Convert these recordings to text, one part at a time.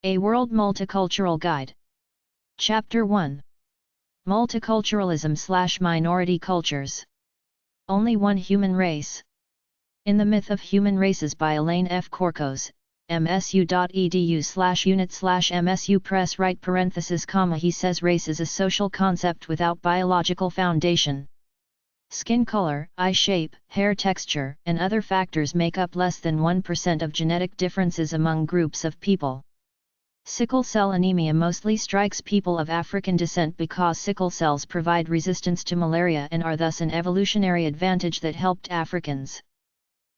A World Multicultural Guide. Chapter 1. Multiculturalism/Minority Cultures. Only One Human Race. In The Myth of Human Races by Elaine F. Korkos, msu.edu/unit/msu press right parenthesis comma. He says race is a social concept without biological foundation. Skin color, eye shape, hair texture, and other factors make up less than 1% of genetic differences among groups of people. Sickle cell anemia mostly strikes people of African descent because sickle cells provide resistance to malaria and are thus an evolutionary advantage that helped Africans.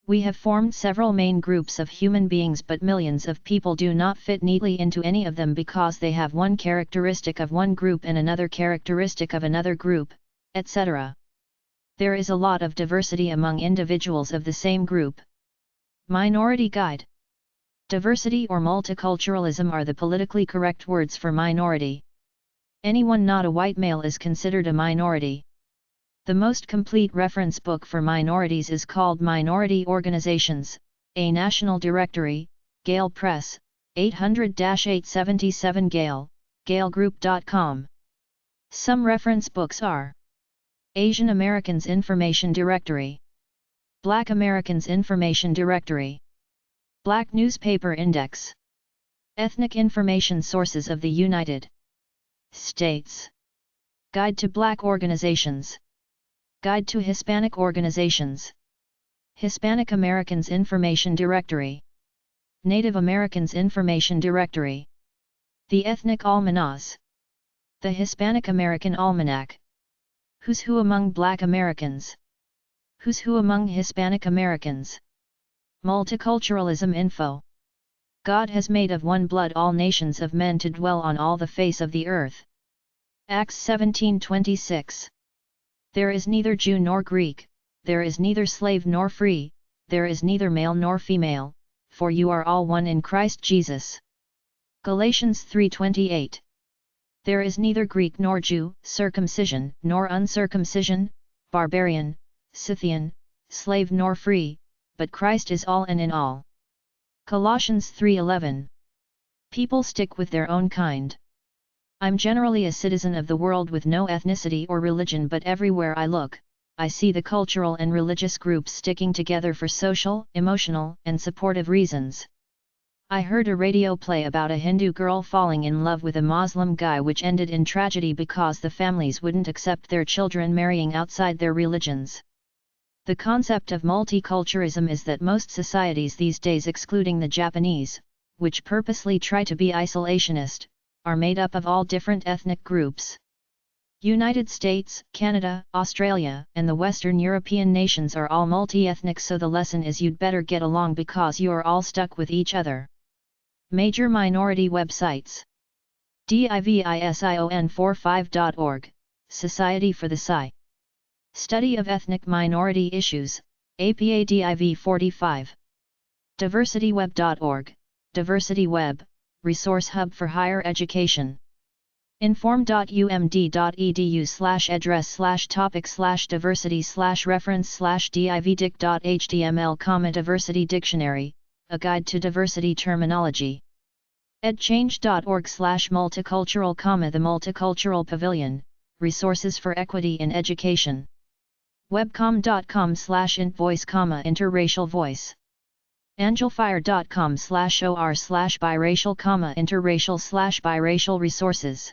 We have formed several main groups of human beings, but millions of people do not fit neatly into any of them because they have one characteristic of one group and another characteristic of another group, etc. There is a lot of diversity among individuals of the same group. Minority Guide. Diversity or multiculturalism are the politically correct words for minority. Anyone not a white male is considered a minority. The most complete reference book for minorities is called Minority Organizations, a National Directory, Gale Press, 800-877 Gale, galegroup.com. Some reference books are Asian Americans Information Directory, Black Americans Information Directory, Black Newspaper Index, Ethnic Information Sources of the United States, Guide to Black Organizations, Guide to Hispanic Organizations, Hispanic Americans Information Directory, Native Americans Information Directory, The Ethnic Almanaz, The Hispanic American Almanac, Who's Who Among Black Americans, Who's Who Among Hispanic Americans, Multiculturalism Info. God has made of one blood all nations of men to dwell on all the face of the earth. Acts 17:26. There is neither Jew nor Greek, there is neither slave nor free, there is neither male nor female, for you are all one in Christ Jesus. Galatians 3:28. There is neither Greek nor Jew, circumcision nor uncircumcision, barbarian, Scythian, slave nor free, but Christ is all and in all. Colossians 3:11. People stick with their own kind. I'm generally a citizen of the world with no ethnicity or religion, but everywhere I look, I see the cultural and religious groups sticking together for social, emotional, and supportive reasons. I heard a radio play about a Hindu girl falling in love with a Muslim guy, which ended in tragedy because the families wouldn't accept their children marrying outside their religions. The concept of multiculturalism is that most societies these days, excluding the Japanese, which purposely try to be isolationist, are made up of all different ethnic groups. United States, Canada, Australia, and the Western European nations are all multi-ethnic, so the lesson is you'd better get along because you are all stuck with each other. Major minority websites. division45.org, Society for the Psi. Study of Ethnic Minority Issues, APA Div45. DiversityWeb.org, Diversity Web, Resource Hub for Higher Education. inform.umd.edu/address/topic/diversity/reference/divdict.html, Diversity Dictionary, a guide to diversity terminology. edchange.org/multicultural, the Multicultural Pavilion, resources for equity in education. webcom.com/intvoice, interracial voice. angelfire.com/or/biracial, interracial/biracial resources.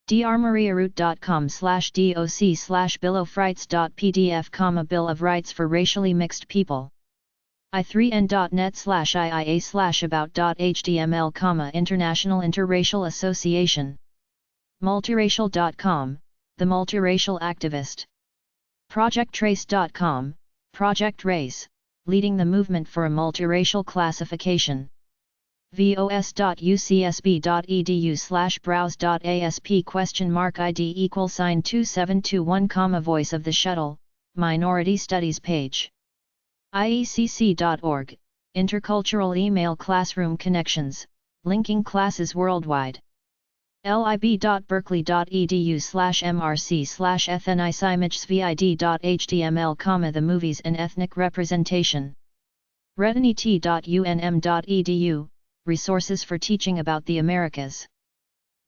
drmariaroot.com/doc/billofrights.pdf, Bill of Rights for Racially Mixed People. i3n.net/iia/about.html, International Interracial Association. multiracial.com, the multiracial activist. projecttrace.com, Project Race, leading the movement for a multiracial classification. vos.ucsb.edu/browse.asp?ID=2721, Voice of the Shuttle, Minority Studies page. iecc.org, Intercultural Email Classroom Connections, linking classes worldwide. lib.berkeley.edu/mrc/ethnisimagvid.html, the Movies and Ethnic Representation. retinit.unm.edu, resources for teaching about the Americas.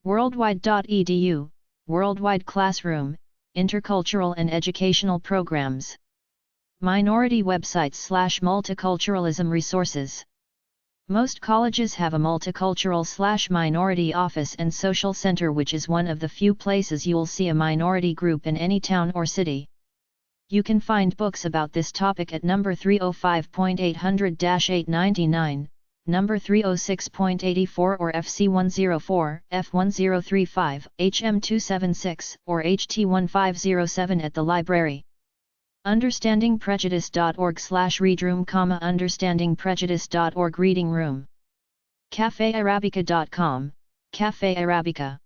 Worldwide.edu, Worldwide Classroom, intercultural and educational programs. Minority websites / multiculturalism resources. Most colleges have a multicultural / minority office and social center, which is one of the few places you'll see a minority group in any town or city. You can find books about this topic at number 305.800-899, number 306.84 or FC104, F1035, HM276, or HT1507 at the library. UnderstandingPrejudice.org/readroom, UnderstandingPrejudice.org reading room. CafeArabica.com, Cafe Arabica.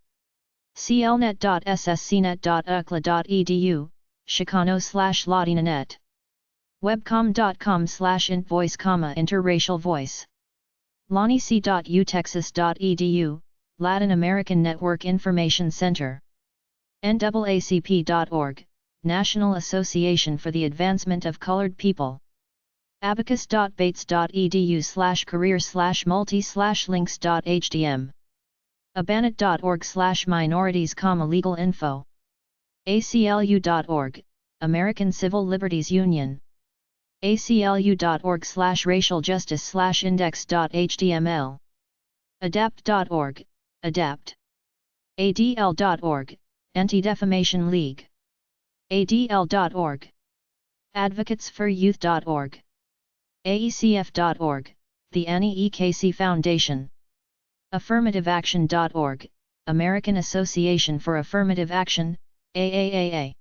clnet.sscnet.ucla.edu, Chicano/Latinanet. Webcom.com/intvoice, interracial voice. LANIC.utexas.edu, Latin American Network Information Center. NAACP.org, National Association for the Advancement of Colored People. abacus.bates.edu/career/multi/links.htm. abanit.org/minorities, legal info. aclu.org, American Civil Liberties Union. aclu.org/racial justice/index.html. adapt.org, adapt. adl.org, Anti-Defamation League. adl.org. advocatesforyouth.org. aecf.org, the Annie E. Casey Foundation. affirmativeaction.org, American Association for Affirmative Action, AAAA.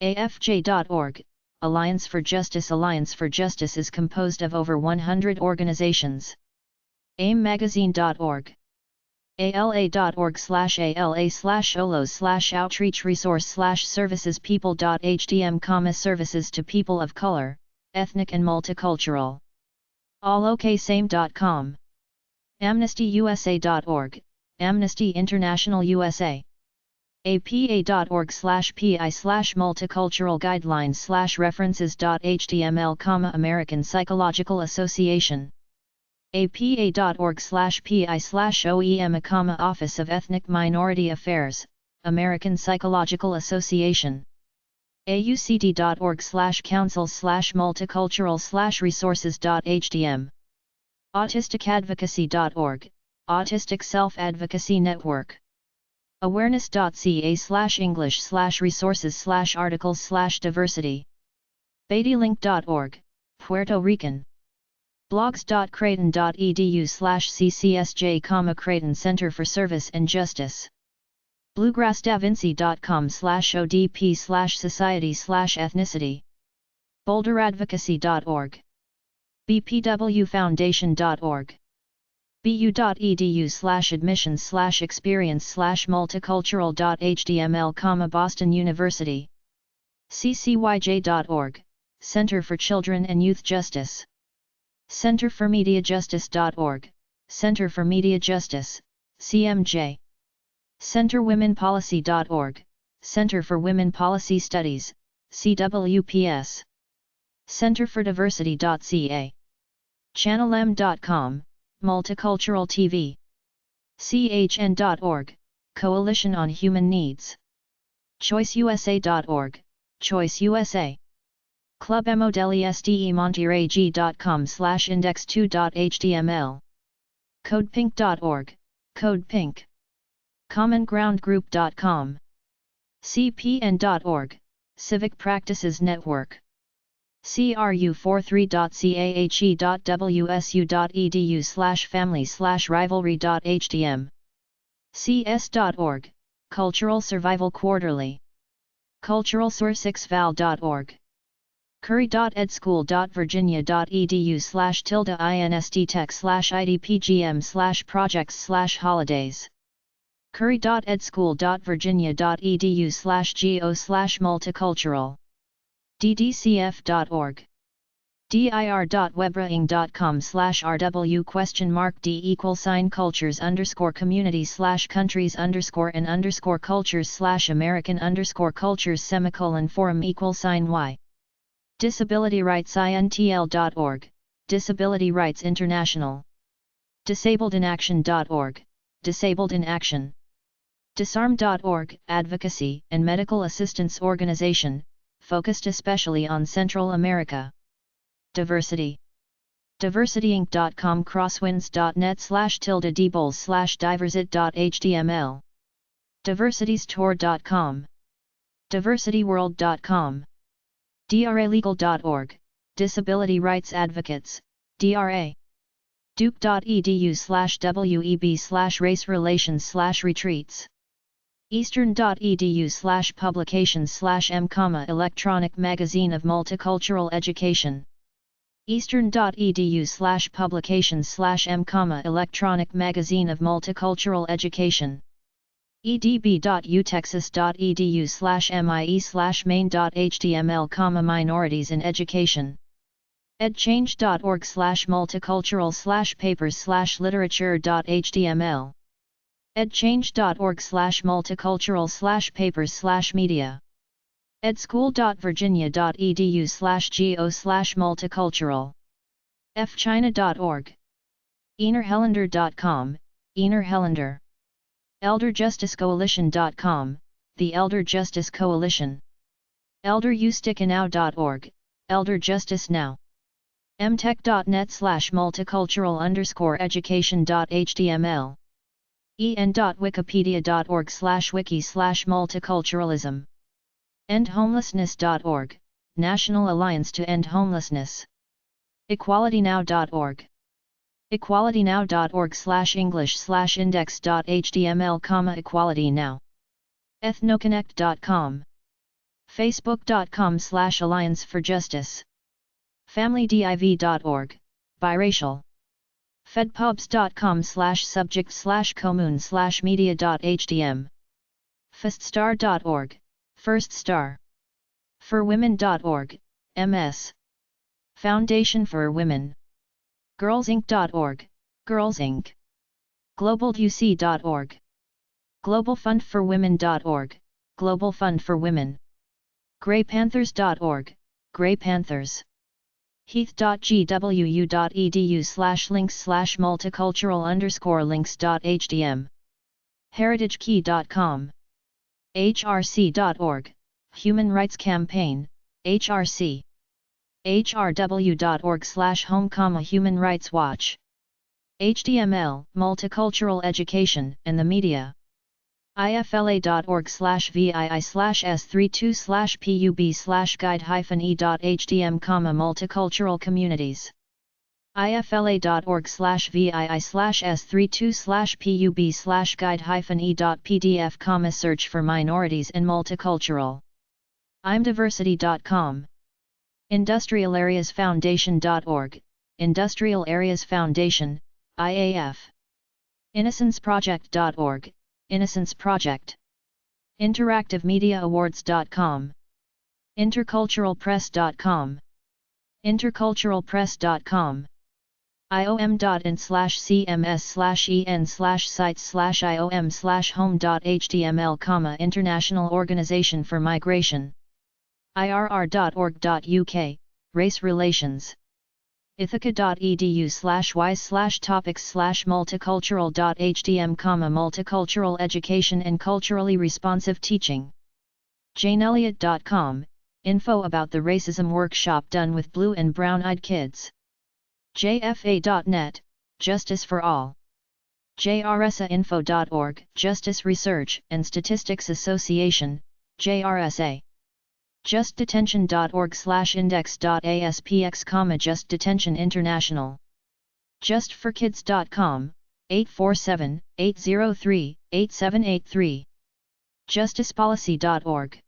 afj.org, Alliance for Justice. Alliance for Justice is composed of over 100 organizations. aimmagazine.org. ala.org/ala/olos/outreach resource/services people.htm, services to people of color, ethnic and multicultural. allokasame.com. amnestyusa.org, Amnesty International USA. apa.org/pi/multicultural guidelines/references.html, American Psychological Association. apa.org/pi/oema, Office of Ethnic Minority Affairs, American Psychological Association. aucd.org/councils/multicultural/resources.htm. autisticadvocacy.org, Autistic Self-Advocacy Network. awareness.ca/english/resources/articles/diversity. beatylink.org, Puerto Rican. blogs.creighton.edu/ccsj, Creighton Center for Service and Justice. bluegrassdavinci.com/odp/society/ethnicity. boulderadvocacy.org. bpwfoundation.org. bu.edu/admissions/experience/multicultural.html, Boston University. ccyj.org, Center for Children and Youth Justice. centerformediajustice.org, Center for Media Justice, CMJ. centerwomenpolicy.org, Center for Women Policy Studies, CWPS. centerfordiversity.ca. channelm.com, Multicultural TV. chn.org, Coalition on Human Needs. choiceusa.org, Choice USA. clubmodelistmonterey.com/index2.html. codepink.org, CodePink. commongroundgroup.com. cpn.org, Civic Practices Network. cru43.cahe.wsu.edu/family/rivalry.htm. cs.org, Cultural Survival Quarterly. culturalsource6val.org. curry.edschool.virginia.edu/tilde-instech/idpgm/projects/holidays. curry.edschool.virginia.edu/go/multicultural. ddcf.org. dir.webra-ing.com/rw?countries_cultures_American_cultures/forum=y. disabilityrightsintl.org, Disability Rights International. DisabledInAction.org, Disabled in Action. Disarm.org, advocacy and medical assistance organization, focused especially on Central America. Diversity. DiversityInc.com, crosswinds.net/debols/diversit.html. DiversityStore.com. DiversityWorld.com. DRALegal.org, Disability Rights Advocates, DRA. Duke.edu/web/race relations/retreats. Eastern.edu/publications/m, Electronic Magazine of Multicultural Education. Eastern.edu/publications/m, Electronic Magazine of Multicultural Education. edb.utexas.edu/mie/main.html, minorities in education. edchange.org/multicultural/papers/literature.html. edchange.org/multicultural/papers/media. edschool.virginia.edu/go/multicultural. fchina.org. enerhellender.com, Enerhellender. elderjusticecoalition.com, the Elder Justice Coalition. elderusticanow.org, Elder Justice Now. mtech.net/multicultural_education.html. en.wikipedia.org/wiki/multiculturalism. endhomelessness.org, National Alliance to End Homelessness. equalitynow.org. equalitynow.org/english/index.html, Equality Now. ethnoconnect.com. facebook.com/alliance for justice. familydiv.org, biracial. fedpubs.com/subject/commune/media.htm. fiststar.org, First Star. forwomen.org, ms. Foundation for Women. girlsinc.org, Girls Inc. globaluc.org. globalfundforwomen.org, Global Fund for Women. graypanthers.org, Gray Panthers. heath.gwu.edu/links/multicultural_links.htm. heritagekey.com. hrc.org, Human Rights Campaign, HRC. hrw.org/home, Human Rights Watch. HTML, Multicultural Education and the Media. ifla.org/vi/s32/pub/guide-e.htm, Multicultural Communities. ifla.org/vi/s32/pub/guide-e.pdf, Search for minorities and multicultural. imdiversity.com. industrialareasfoundation.org, Industrial Areas Foundation, IAF. innocenceproject.org, Innocence Project. interactivemediaawards.com. interculturalpress.com. interculturalpress.com. iom.in/cm/en/sites/iom/home.html, International Organization for Migration. irr.org.uk, Race Relations. ithaca.edu/wise/topics/multicultural.htm, Multicultural Education and Culturally Responsive Teaching. janeelliott.com, info about the racism workshop done with blue and brown-eyed kids. jfa.net, Justice for All. jrsainfo.org, Justice Research and Statistics Association, JRSA. justdetention.org/index.aspx, Just Detention International. justforkids.com, 847-803-8783. justicepolicy.org.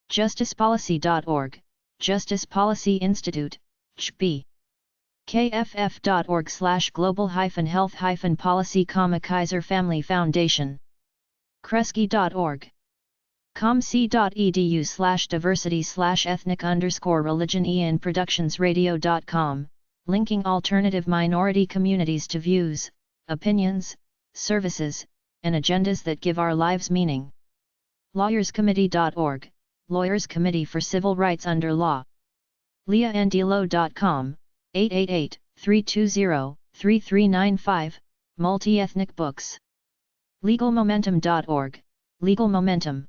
justicepolicy.org, Justice Policy Institute, JPI. kff.org/global-health-policy, Kaiser Family Foundation. kresge.org. comc.edu/diversity/ethnic_religion, productionsradio.com, linking alternative minority communities to views, opinions, services, and agendas that give our lives meaning. lawyerscommittee.org, Lawyers Committee for Civil Rights Under Law. leaandelo.com, 3395, Multi-ethnic books. LegalMomentum.org, Legal Momentum.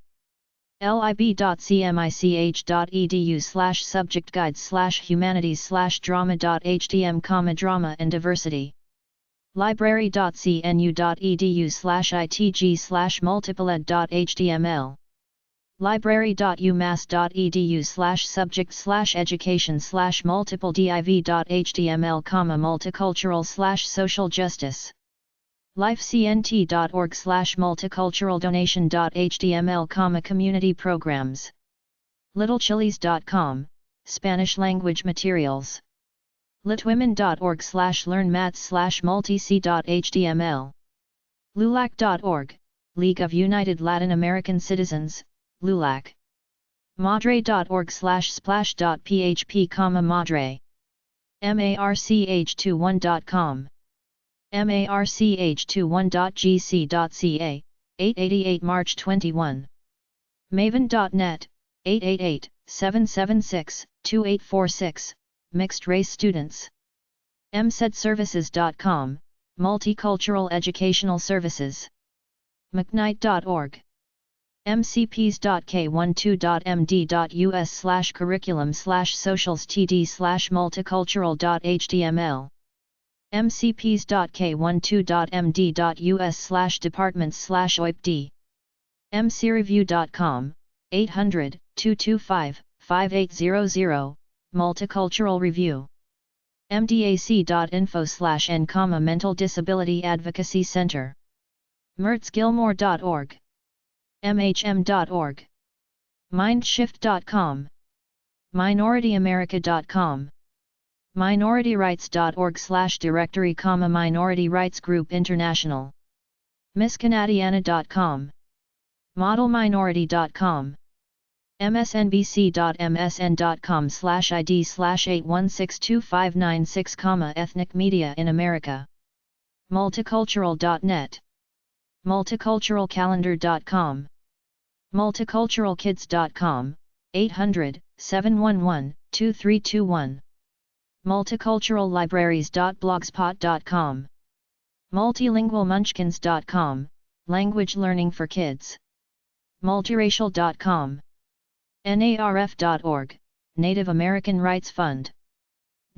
lib.cmich.edu/subject-guides/humanities/drama.htm, drama and diversity. library.cnu.edu/itg/multipleed.html. library.umass.edu/subject/education/multiplediv.html, multicultural/social justice. lifecnt.org/multicultural-donation.html, community programs. littlechilies.com, Spanish language materials. litwomen.org/learnmaths/multic.html. lulac.org, League of United Latin American Citizens, LULAC. madre.org/splash.php, madre. march21.com. march21.gc.ca, 888 March 21. maven.net, 888-776-2846, Mixed Race Students. mcedservices.com, Multicultural Educational Services. mcknight.org. mcps.k12.md.us/curriculum/socials/td/multicultural.html. mcps.k12.md.us/departments/oipd. mcreview.com, 800-225-5800, Multicultural Review. mdac.info/n, Mental Disability Advocacy Center. mertzgilmore.org. mhm.org. mindshift.com. minorityamerica.com. minorityrights.org/directory, Minority Rights Group International. misscanadiana.com. modelminority.com. msnbc.msn.com/id/8162596, Ethnic Media in America. multicultural.net. multiculturalcalendar.com. multiculturalkids.com, 800-711-2321. multiculturallibraries.blogspot.com. multilingualmunchkins.com, language learning for kids. multiracial.com. narf.org, Native American Rights Fund.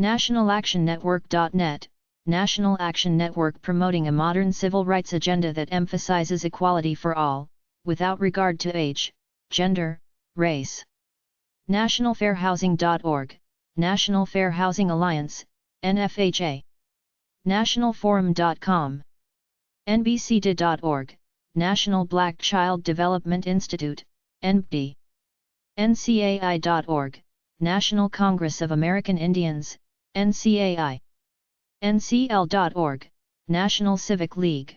nationalactionnetwork.net, National Action Network promoting a modern civil rights agenda that emphasizes equality for all, without regard to age, gender, race. nationalfairhousing.org, National Fair Housing Alliance, NFHA. nationalforum.com. nbcda.org, National Black Child Development Institute, NBD. ncai.org, National Congress of American Indians, NCAI. ncl.org, National Civic League.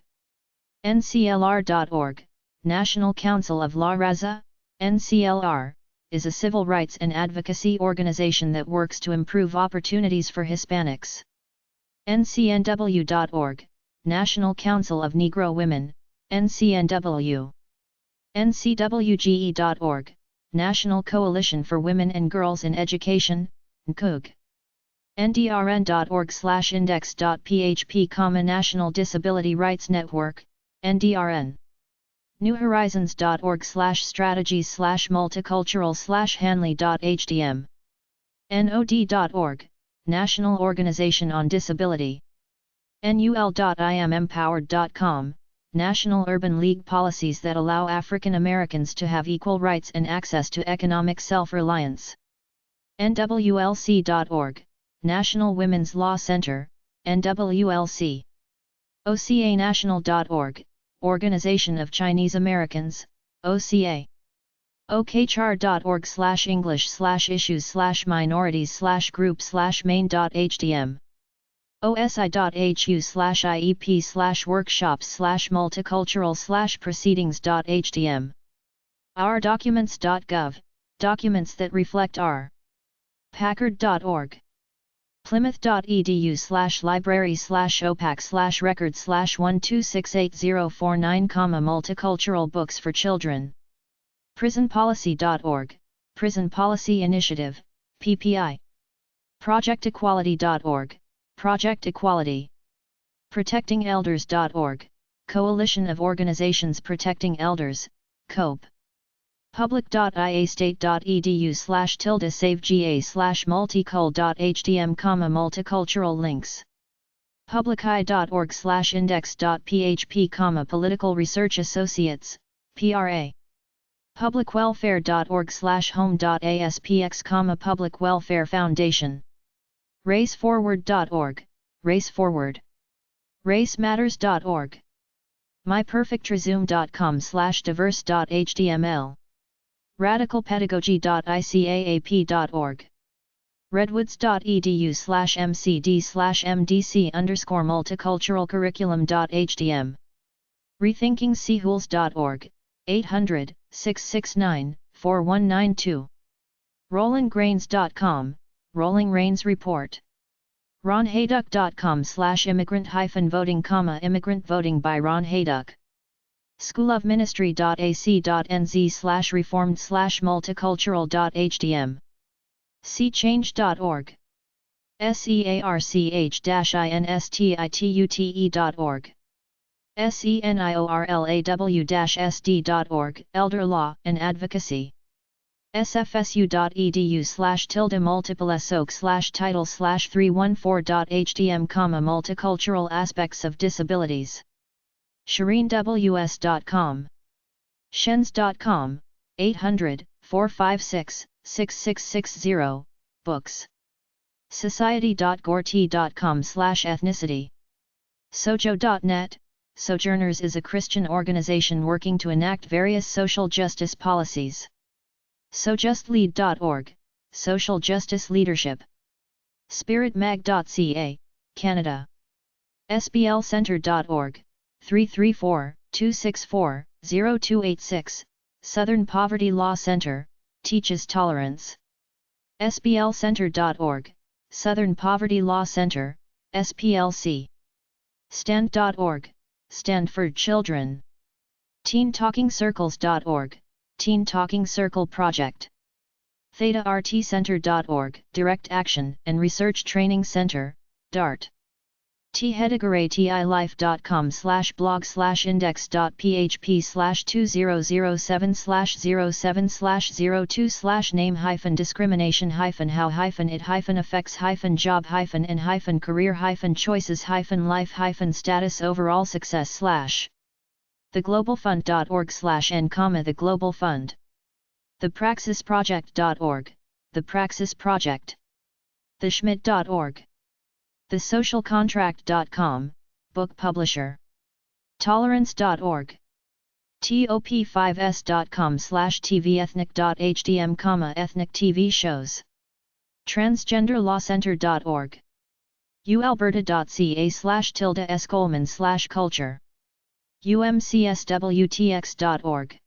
nclr.org, National Council of La Raza, NCLR, is a civil rights and advocacy organization that works to improve opportunities for Hispanics. ncnw.org, National Council of Negro Women, NCNW. ncwge.org, National Coalition for Women and Girls in Education, NCOG. ndrn.org/index.php, National Disability Rights Network, NDRN. newhorizons.org/strategies/multicultural/hanley.htm. nod.org, National Organization on Disability. nul.imempowered.com, National Urban League policies that allow African Americans to have equal rights and access to economic self-reliance. nwlc.org, National Women's Law Center, NWLC. ocanational.org, Organization of Chinese Americans, OCA. okchar.org/english/issues/minorities/group/main.htm. osi.hu/iep/workshops/multicultural/proceedings.htm. ourdocuments.gov, documents that reflect our. packard.org. plymouth.edu/library/opac/record/1268049, multicultural books for children. prisonpolicy.org, Prison Policy Initiative, PPI. projectequality.org, Project Equality. protectingelders.org, Coalition of Organizations Protecting Elders, COPE. public.ia/state.edu/savega/multicul.hdm, multicultural links. publici.org/index.php, Political Research Associates, PRA. publicwelfare.org/home.aspx, Public Welfare Foundation. raceforward.org, raceforward. racematters.org. myperfectresume.com/diverse.html. radicalpedagogy.icaap.org. redwoods.edu/mcd/mdc_multicultural-curriculum.htm. rethinkingseahools.org, 800-669-4192. rollinggrains.com, Rolling Rains Report. ronhayduck.com/immigrant-voting, immigrant voting by Ron Hayduck. schoolofministry.ac.nz/reformed/multicultural.htm. seachange.org. search-institute.org. seniorlaw-sd.org, Elder Law and Advocacy. sfsu.edu/tilde-multiple-soc/title/314.htm, multicultural aspects of disabilities. shireenws.com. shens.com, 800-456-6660, books. society.gorty.com/ethnicity. sojo.net. Sojourners is a Christian organization working to enact various social justice policies. sojustlead.org, social justice leadership. spiritmag.ca, Canada. sblcenter.org, 334-264-0286, Southern Poverty Law Center, teaches tolerance. sblcenter.org, Southern Poverty Law Center, SPLC. stand.org, Stanford Children. teentalkingcircles.org, Teen Talking Circle Project. thetartcenter.org, Direct Action and Research Training Center, DART. t-headagaray-life.com/blog/index.php/2007/027/002/name-it-affects-job-it-life-status overall success/ theglobalfund.org/n, the Global Fund. thepraxisproject.org, the Praxis Project. theschmidt.org. thesocialcontract.com, book publisher. tolerance.org. top5s.com/tvethnic.htm, ethnic TV shows. transgenderlawcenter.org. ualberta.ca/s-Coleman/culture. umcswtx.org.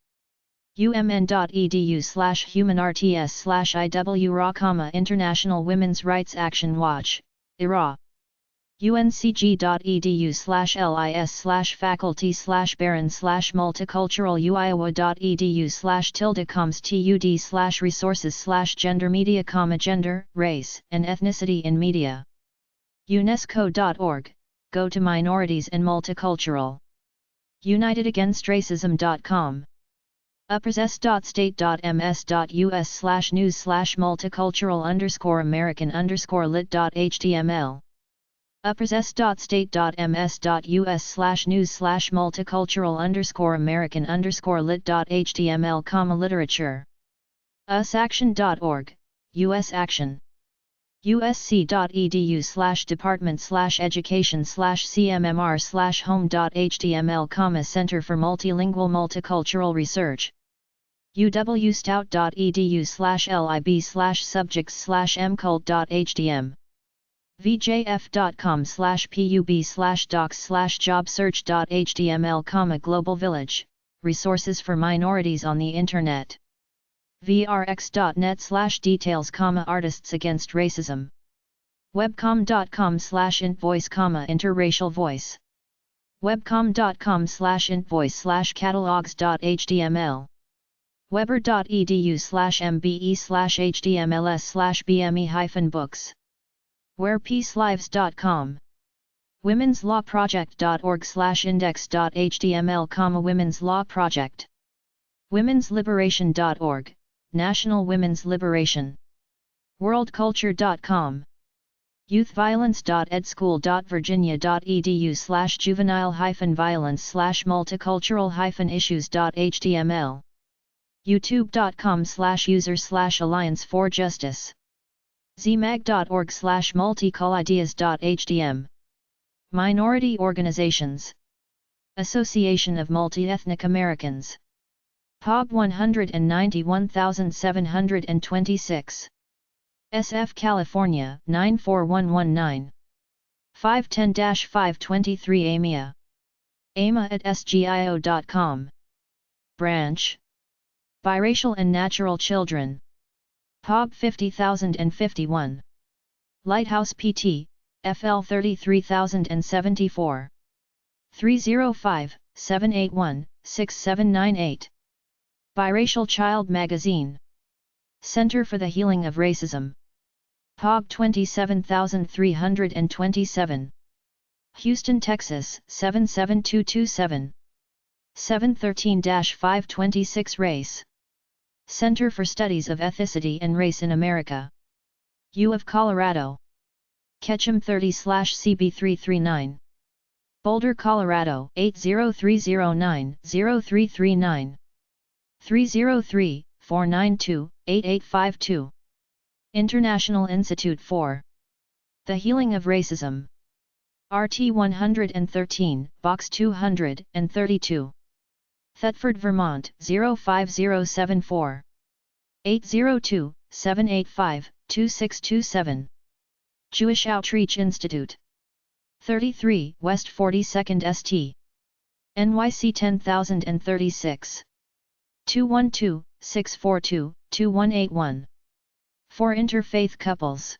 umn.edu/humanrts/IWRA, International Women's Rights Action Watch, IRA. uncg.edu/lis/faculty/baron/multicultural. uiowa.edu/tilde-coms/tud/resources/gender media, gender, race, and ethnicity in media. unesco.org, Go to Minorities and Multicultural. unitedagainstracism.com. upperses.state.ms.us/news/multicultural_American_lit.html. upperses.state.ms.us/news/multicultural_American_lit.html, literature. usaction.org, US Action. usc.edu/department/education/cmmr/home.html, Center for Multilingual Multicultural Research. uwstout.edu/lib/subjects/mcult.htm. vjf.com/pub/docs/jobsearch.html, Global Village, Resources for Minorities on the Internet. vrx.net/details, Artists Against Racism. webcom.com/intvoice, interracial voice. webcom.com/intvoice/catalogs.html. weber.edu/mbe/htmls/bme-books. wherepeacelives.com. womenslawproject.org/index.html, Women's Law Project. womensliberation.org, National Women's Liberation. worldculture.com. youthviolence.edschool.virginia.edu/juvenile-violence/multicultural-issues.html. youtube.com/user/alliance for justice. zmag.org/multiculideas.htm. Minority Organizations. Association of Multi-Ethnic Americans. POB 191726. SF California 94119. 510-523 AMIA. AMA@sgio.com. Branch. Biracial and Natural Children. POB 50051. Lighthouse PT, FL 33074. 305-781-6798. Biracial Child Magazine. Center for the Healing of Racism. POB 27327. Houston, Texas 77227. 713-526 Race. Center for Studies of Ethnicity and Race in America. U of Colorado. Ketchum 30/CB339. Boulder, Colorado 80309-0339. 303-492-8852. International Institute for the Healing of Racism. RT 113, Box 232. Thetford, Vermont 05074. 802-785-2627. Jewish Outreach Institute. 33 West 42nd St. NYC 10036. 212-642-2181. For interfaith couples.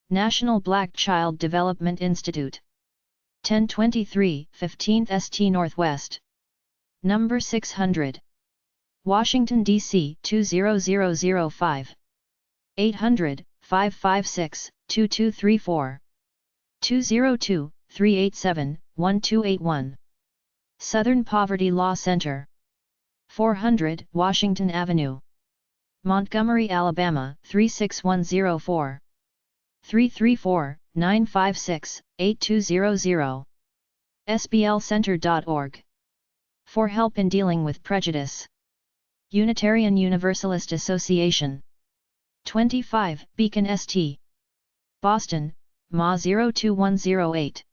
National Black Child Development Institute. 1023 15th St. Northwest. Number 600. Washington, D.C. 20005. 800-556-2234. 202-387-1281. Southern Poverty Law Center. 400 Washington Avenue. Montgomery, Alabama 36104. 334-956-8200. sblcenter.org. For help in dealing with prejudice. Unitarian Universalist Association. 25 Beacon St. Boston, MA 02108.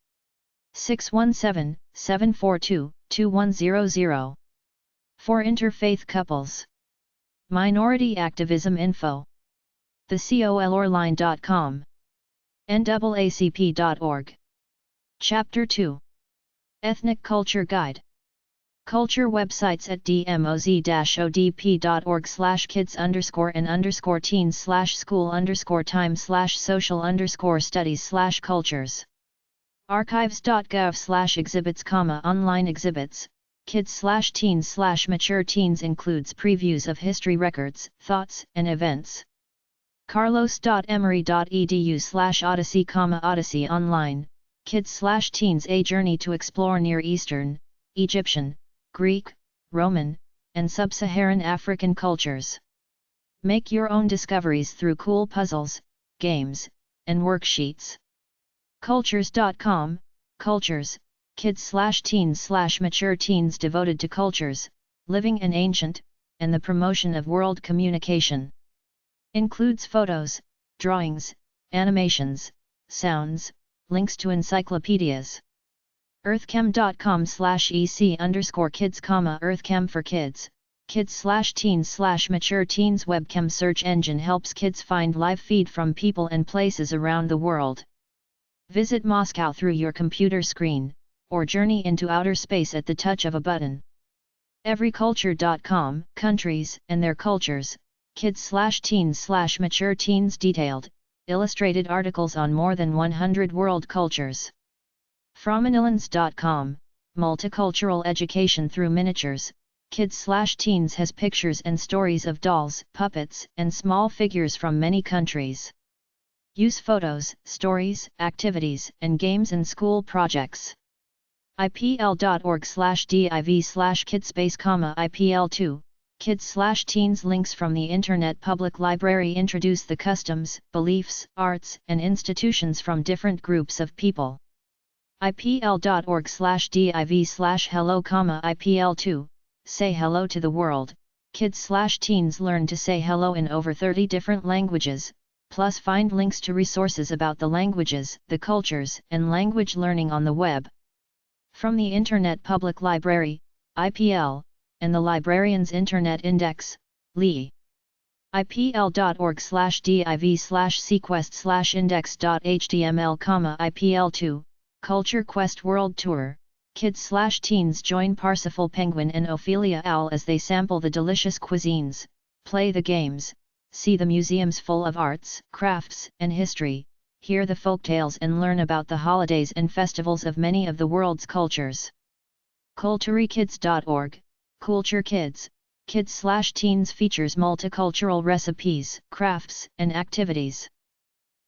617-742-2100. For interfaith couples. Minority Activism Info. thecolorline.com. NAACP.org. Chapter 2. Ethnic Culture Guide. Culture websites at dmoz-odp.org/kids_and_school_time/social_studies/cultures. archives.gov/exhibits, online exhibits, kids/teens/mature teens includes previews of history records, thoughts, and events. carlos.emory.edu/odyssey, Odyssey online, kids/teens, a journey to explore Near Eastern, Egyptian, Greek, Roman, and Sub-Saharan African cultures. Make your own discoveries through cool puzzles, games, and worksheets. Cultures.com, cultures, kids/teens/mature teens devoted to cultures, living and ancient, and the promotion of world communication. Includes photos, drawings, animations, sounds, links to encyclopedias. earthchem.com/ec_kids, earthchem for kids, kids/teens/mature teens. Webcam search engine helps kids find live feed from people and places around the world. Visit Moscow through your computer screen, or journey into outer space at the touch of a button. Everyculture.com, countries and their cultures, kids/teens/mature teens. Detailed, illustrated articles on more than 100 world cultures. Fromanilans.com, multicultural education through miniatures. Kids/teens has pictures and stories of dolls, puppets, and small figures from many countries. Use photos, stories, activities, and games in school projects. ipl.org/div/kidspace, IPL2, kids/teens. Links from the Internet Public Library introduce the customs, beliefs, arts, and institutions from different groups of people. ipl.org/div/hello, IPL2, say hello to the world. Kids/teens learn to say hello in over 30 different languages, plus find links to resources about the languages, the cultures, and language learning on the web. From the Internet Public Library, IPL, and the Librarian's Internet Index, LI. ipl.org/div/sequest/index.html, IPL2, Culture Quest World Tour. Kids/teens join Parsifal Penguin and Ophelia Owl as they sample the delicious cuisines, play the games, see the museums full of arts, crafts, and history, hear the folktales and learn about the holidays and festivals of many of the world's cultures. Kulturikids.org, Culture Kids, Kids/teens features multicultural recipes, crafts, and activities.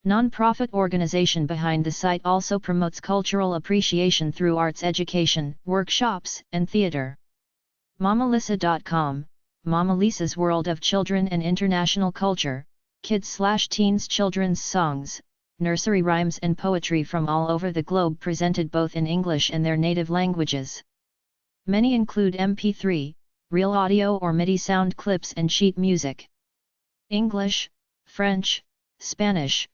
Non-profit organization behind the site also promotes cultural appreciation through arts education, workshops, and theater. MamaLisa.com, Mama Lisa's World of Children and International Culture, kids/teens children's songs, nursery rhymes and poetry from all over the globe presented both in English and their native languages. Many include MP3, real audio or MIDI sound clips and sheet music. English, French, Spanish.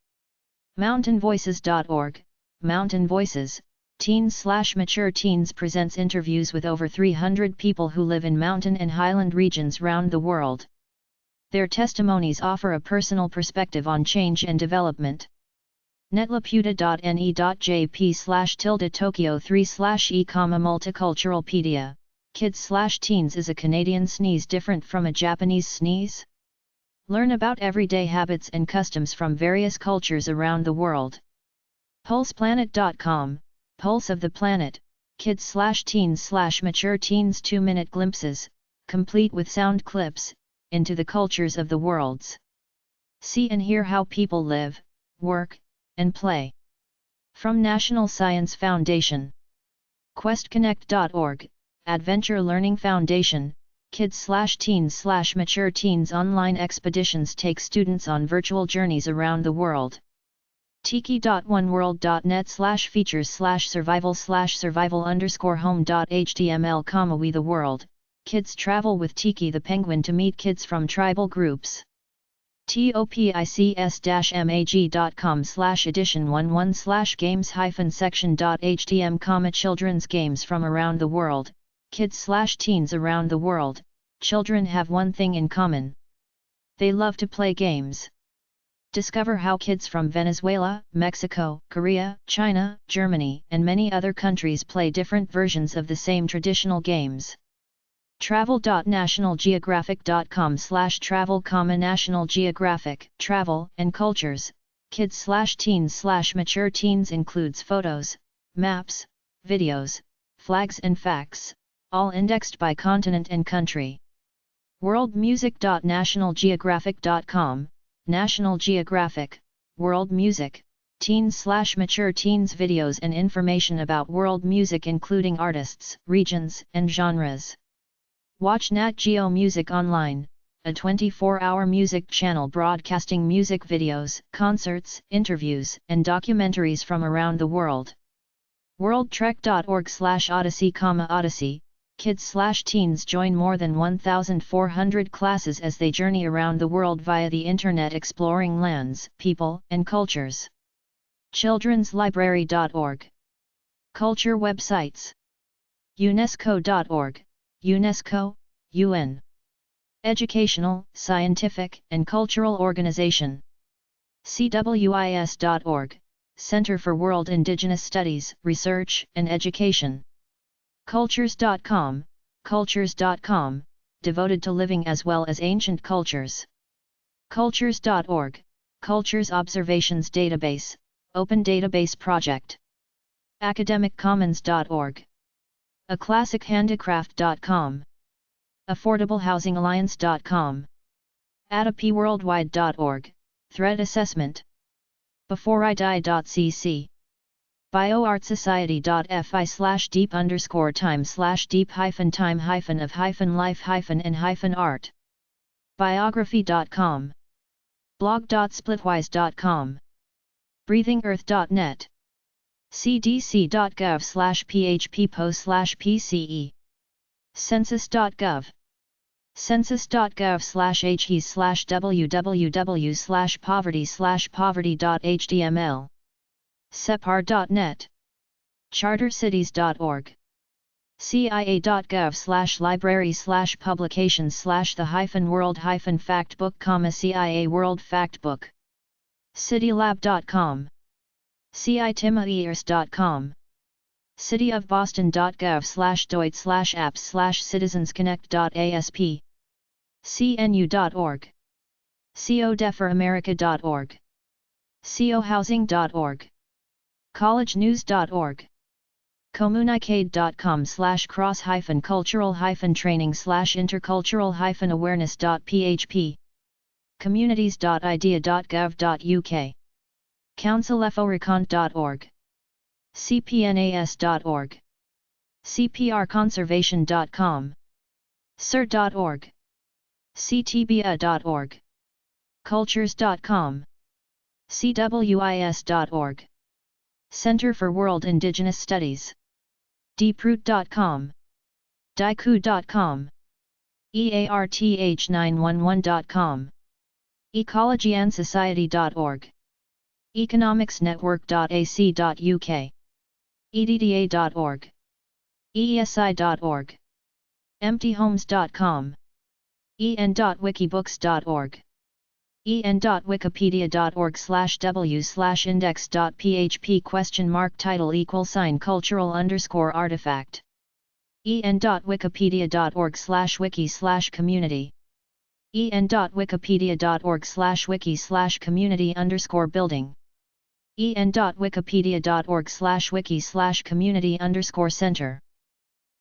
MountainVoices.org, Mountain Voices, Teens/Mature Teens presents interviews with over 300 people who live in mountain and highland regions round the world. Their testimonies offer a personal perspective on change and development. netlaputa.ne.jp/Tokyo3/e, Multiculturalpedia, Kids/Teens. Is a Canadian sneeze different from a Japanese sneeze? Learn about everyday habits and customs from various cultures around the world. PulsePlanet.com, Pulse of the Planet, Kids/Teens/Mature Teens 2-minute glimpses, complete with sound clips, into the cultures of the worlds. See and hear how people live, work, and play. From National Science Foundation. QuestConnect.org, Adventure Learning Foundation, Kids/Teens/Mature Teens online expeditions take students on virtual journeys around the world. Tiki.oneworld.net/features/survival_home.html, We the World, kids travel with Tiki the penguin to meet kids from tribal groups. topics-edition11/games-section.htm, children's games from around the world. Kids/teens around the world, children have one thing in common. They love to play games. Discover how kids from Venezuela, Mexico, Korea, China, Germany, and many other countries play different versions of the same traditional games. Travel.nationalgeographic.com/travel, National Geographic, Travel and Cultures, Kids/Teens/Mature Teens includes photos, maps, videos, flags and facts, all indexed by continent and country. Worldmusic.nationalgeographic.com, National Geographic, World Music, Teens/Mature Teens videos and information about world music including artists, regions, and genres. Watch Nat Geo Music Online, a 24-hour music channel broadcasting music videos, concerts, interviews, and documentaries from around the world. WorldTrek.org/Odyssey, Odyssey, kids/teens join more than 1,400 classes as they journey around the world via the Internet exploring lands, people, and cultures. Children'sLibrary.org. Culture websites. UNESCO.org, UNESCO, UN. Educational, scientific, and cultural organization. CWIS.org, Center for World Indigenous Studies, Research, and Education. Cultures.com, Cultures.com, devoted to living as well as ancient cultures. Cultures.org, Cultures Observations Database, Open Database Project. AcademicCommons.org. AClassicHandicraft.com. AffordableHousingAlliance.com. ADAPWorldwide.org, Threat Assessment. beforeidie.cc bioart-society.fi/deep_time/deep-time-of-art biography.com blog.splitwise.com breathingearth.net cdc.gov/phppo/pce census.gov census.gov/he/www/poverty/poverty.html separ.net chartercities.org cia.gov/library/publications/the-world-factbook, CIA World Factbook citylab.com citimairs.com cityofboston.gov/doit/apps/citizensconnect.asp cnu.org codeforamerica.org cohousing.org collegenews.org communicate.com/cross-cultural-training/intercultural-awareness.php communities.idea.gov.uk councileforecont.org cpnas.org cprconservation.com cert.org ctba.org cultures.com cwis.org Center for World Indigenous Studies deeproot.com diku.com earth911.com ecology-and-society.org economicsnetwork.ac.uk edda.org eesi.org emptyhomes.com en.wikibooks.org en.wikipedia.org/w/index.php ?title=cultural_artifact en.wikipedia.org/wiki/community en.wikipedia.org/wiki/community_building en.wikipedia.org/wiki/community_center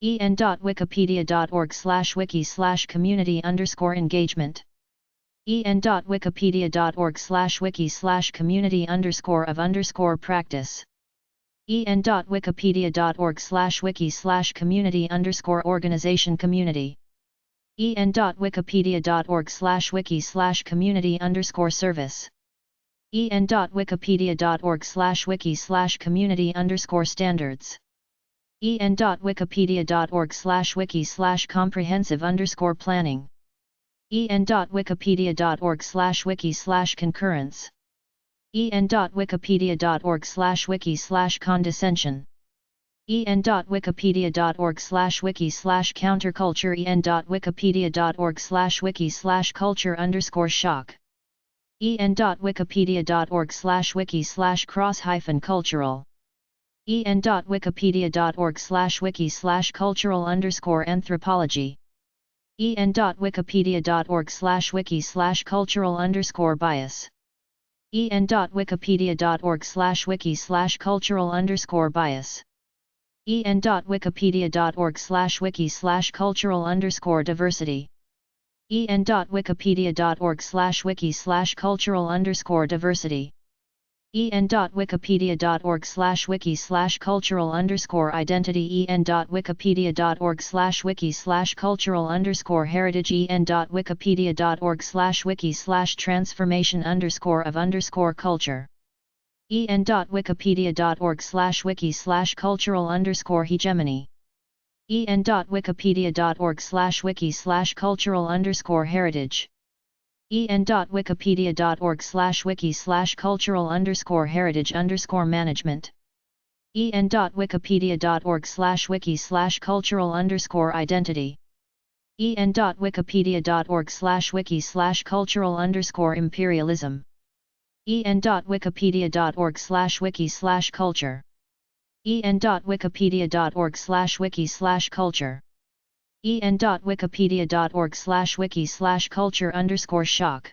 en.wikipedia.org/wiki/community_engagement en.wikipedia.org/wiki/community_of_practice en.wikipedia.org/wiki/community_organization community en.wikipedia.org/wiki/community_service en.wikipedia.org/wiki/community_standards en.wikipedia.org/wiki/comprehensive_planning en.wikipedia.org/wiki/concurrence en.wikipedia.org/wiki/condescension en.wikipedia.org/wiki/counterculture en.wikipedia.org/wiki/culture_shock en.wikipedia.org/wiki/cross-cultural en.wikipedia.org/wiki/cultural_anthropology en.wikipedia.org/wiki/cultural_bias en.wikipedia.org/wiki/cultural_bias en.wikipedia.org/wiki/cultural_diversity en.wikipedia.org/wiki/cultural_diversity en.wikipedia.org/wiki/cultural_identity en.wikipedia.org/wiki/cultural_heritage en.wikipedia.org/wiki/transformation_of_culture en.wikipedia.org/wiki/cultural_hegemony en.wikipedia.org/wiki/cultural_heritage en.wikipedia.org/wiki/cultural_heritage_management en.wikipedia.org/wiki/cultural_identity en.wikipedia.org/wiki/cultural_imperialism en.wikipedia.org/wiki/culture en.wikipedia.org/wiki/culture en.wikipedia.org/wiki/culture_shock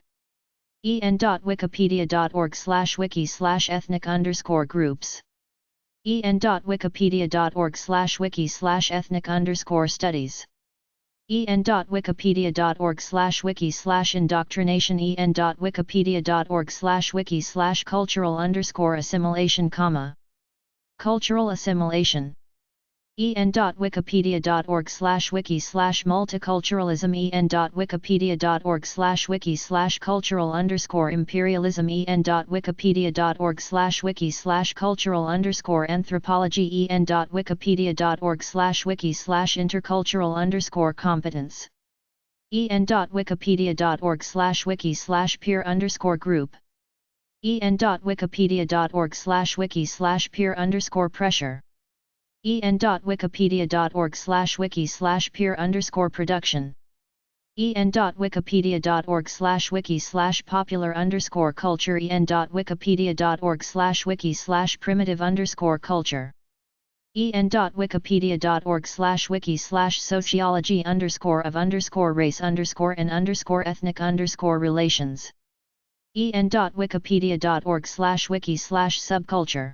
en.wikipedia.org/wiki/ethnic_groups en.wikipedia.org/wiki/ethnic_studies en.wikipedia.org/wiki/indoctrination en.wikipedia.org/wiki/cultural_assimilation, cultural assimilation. en.wikipedia.org/wiki/multiculturalism en.wikipedia.org/wiki/cultural_imperialism en.wikipedia.org/wiki/cultural_anthropology en.wikipedia.org/wiki/intercultural_competence en.wikipedia.org/wiki/peer_group en.wikipedia.org/wiki/peer_pressure en.wikipedia.org/wiki/peer_production en.wikipedia.org/wiki/popular_culture en.wikipedia.org/wiki/primitive_culture en.wikipedia.org/wiki/sociology_of_race_and_ethnic_relations en.wikipedia.org/wiki/subculture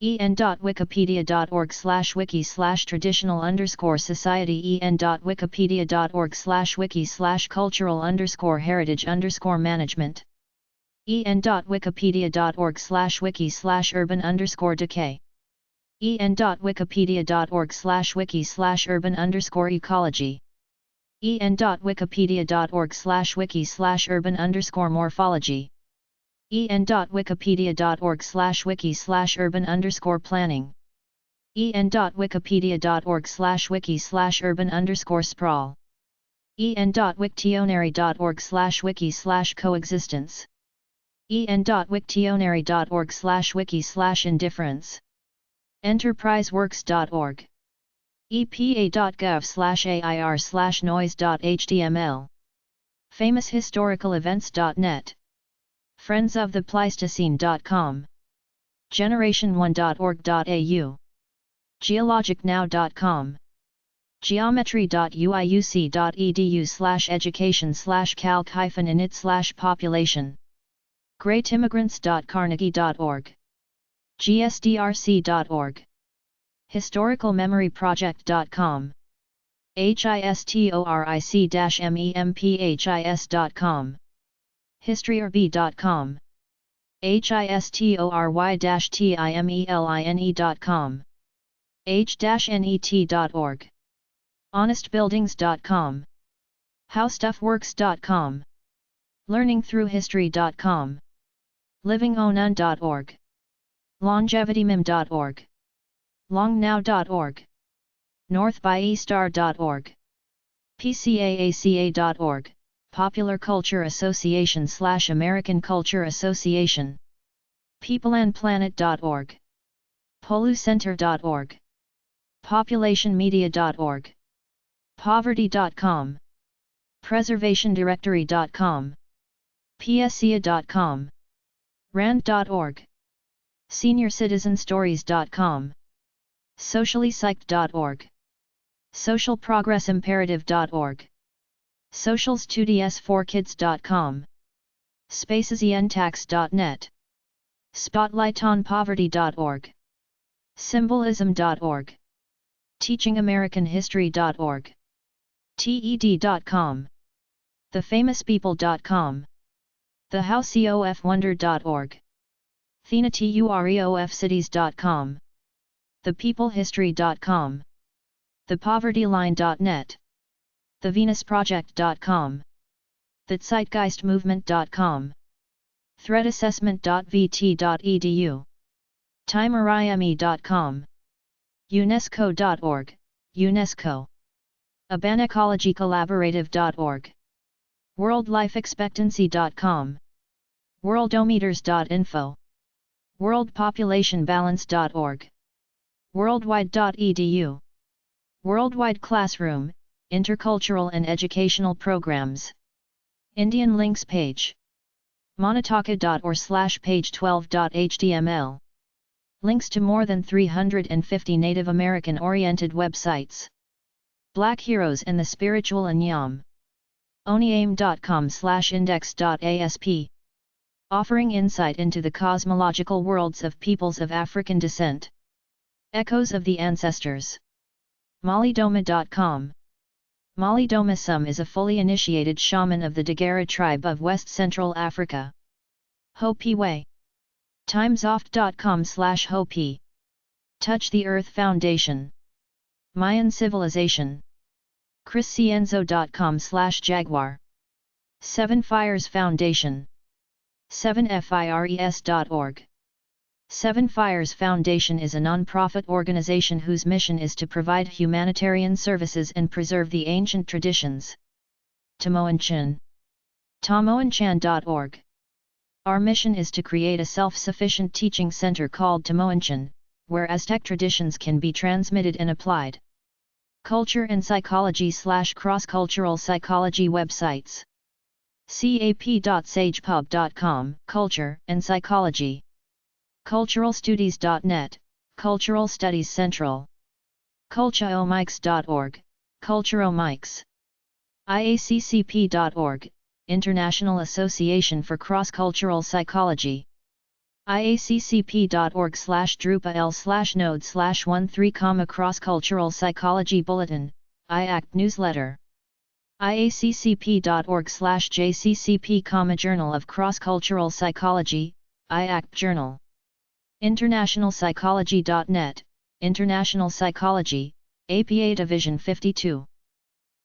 en.wikipedia.org/wiki/traditional_society en.wikipedia.org/wiki/cultural_heritage_management en.wikipedia.org/wiki/urban_decay en.wikipedia.org/wiki/urban_ecology en.wikipedia.org/wiki/urban_morphology en.wikipedia.org/wiki/urban_planning en.wikipedia.org/wiki/urban_sprawl en.wiktionary.org/wiki/coexistence en.wiktionary.org/wiki/indifference enterpriseworks.org epa.gov/air/noise.html famoushistoricalevents.net friendsofthepleistocene.com generation1.org.au geologicnow.com geometry.uiuc.edu/education/calc-init/population greatimmigrants.carnegie.org gsdrc.org historicalmemoryproject.com historic-mempis.com historyurb.com history-timeline.com h-net.org honestbuildings.com howstuffworks.com learningthroughhistory.com livingonone.org longevitymim.org longnow.org northbyeastar.org pcaaca.org Popular Culture Association/American Culture Association peopleandplanet.org polucenter.org populationmedia.org poverty.com preservationdirectory.com psia.com rand.org seniorcitizenstories.com sociallypsyched.org socialprogressimperative.org socials2ds4kids.com spacesentax.net spotlightonpoverty.org symbolism.org teachingamericanhistory.org TED.com thefamouspeople.com thehowcofwonder.org thenaturofcities.com thepeoplehistory.com thepovertyline.net thevenusproject.com thezeitgeistmovement.com threatassessment.vt.edu timerime.com unesco.org UNESCO abanecologycollaborative.org worldlifeexpectancy.com worldometers.info worldpopulationbalance.org worldwide.edu Worldwide Classroom, Intercultural and Educational Programs Indian Links page monotaka.org/page 12.html Links to more than 350 Native American-oriented websites Black Heroes and the Spiritual Anyam oniaim.com/index.asp offering insight into the cosmological worlds of peoples of African descent Echoes of the Ancestors molydoma.com Mali Domisum is a fully initiated shaman of the Dagara tribe of West Central Africa. Hopi Way. Timesoft.com/Hopi. Touch the Earth Foundation. Mayan Civilization. chriscienzo.com/Jaguar. 7 Fires Foundation. 7fires.org. 7 Fires Foundation is a non-profit organization whose mission is to provide humanitarian services and preserve the ancient traditions. Tamoanchan. Tamoanchan.org. Our mission is to create a self-sufficient teaching center called Tamoanchan, where Aztec traditions can be transmitted and applied. Culture and Psychology/Cross-Cultural Psychology websites. cap.sagepub.com, Culture and Psychology. Culturalstudies.net, Cultural Studies Central. Cultureomics.org, Cultureomics. IACCP.org, International Association for Cross-Cultural Psychology. IACCP.org/drupal/node/13, Cross-Cultural Psychology Bulletin, IACT Newsletter. IACCP.org/JCCP, Journal of Cross-Cultural Psychology, IACT Journal. Internationalpsychology.net, International Psychology, APA Division 52.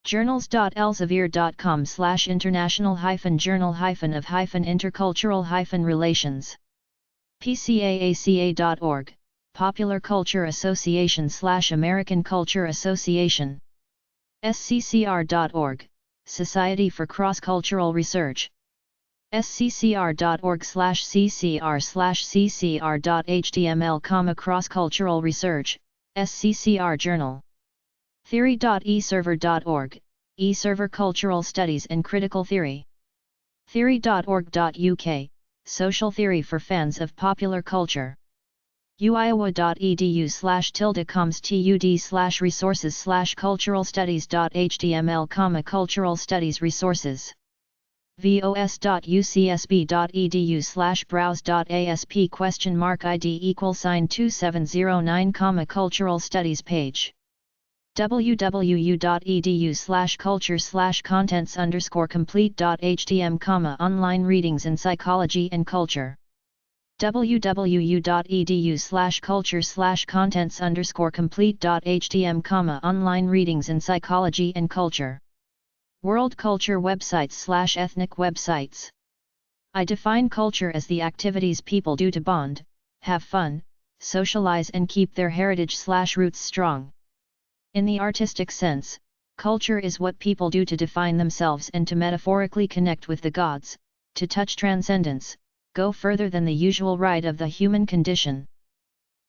Journals.elsevier.com/international-journal-of-intercultural-relations. PCAACA.org, Popular Culture Association/American Culture Association. SCCR.org, Society for Cross-Cultural Research. sccr.org/ccr/ccr.html, Cross-Cultural Research, SCCR Journal. Theory.eserver.org, eServer Cultural Studies and Critical Theory. Theory.org.uk, Social Theory for Fans of Popular Culture. uiowa.edu/tilde-coms/resources/cultural-studies.html, Cultural Studies Resources. vos.ucsb.edu/browse.asp?id=2709, Cultural Studies page. www.edu/culture/contents_complete.htm, Online Readings in Psychology and Culture. www.edu/culture/contents_complete.htm, Online Readings in Psychology and Culture. World Culture Websites/ethnic websites. I define culture as the activities people do to bond, have fun, socialize and keep their heritage/roots strong. In the artistic sense, culture is what people do to define themselves and to metaphorically connect with the gods, to touch transcendence, go further than the usual rite of the human condition.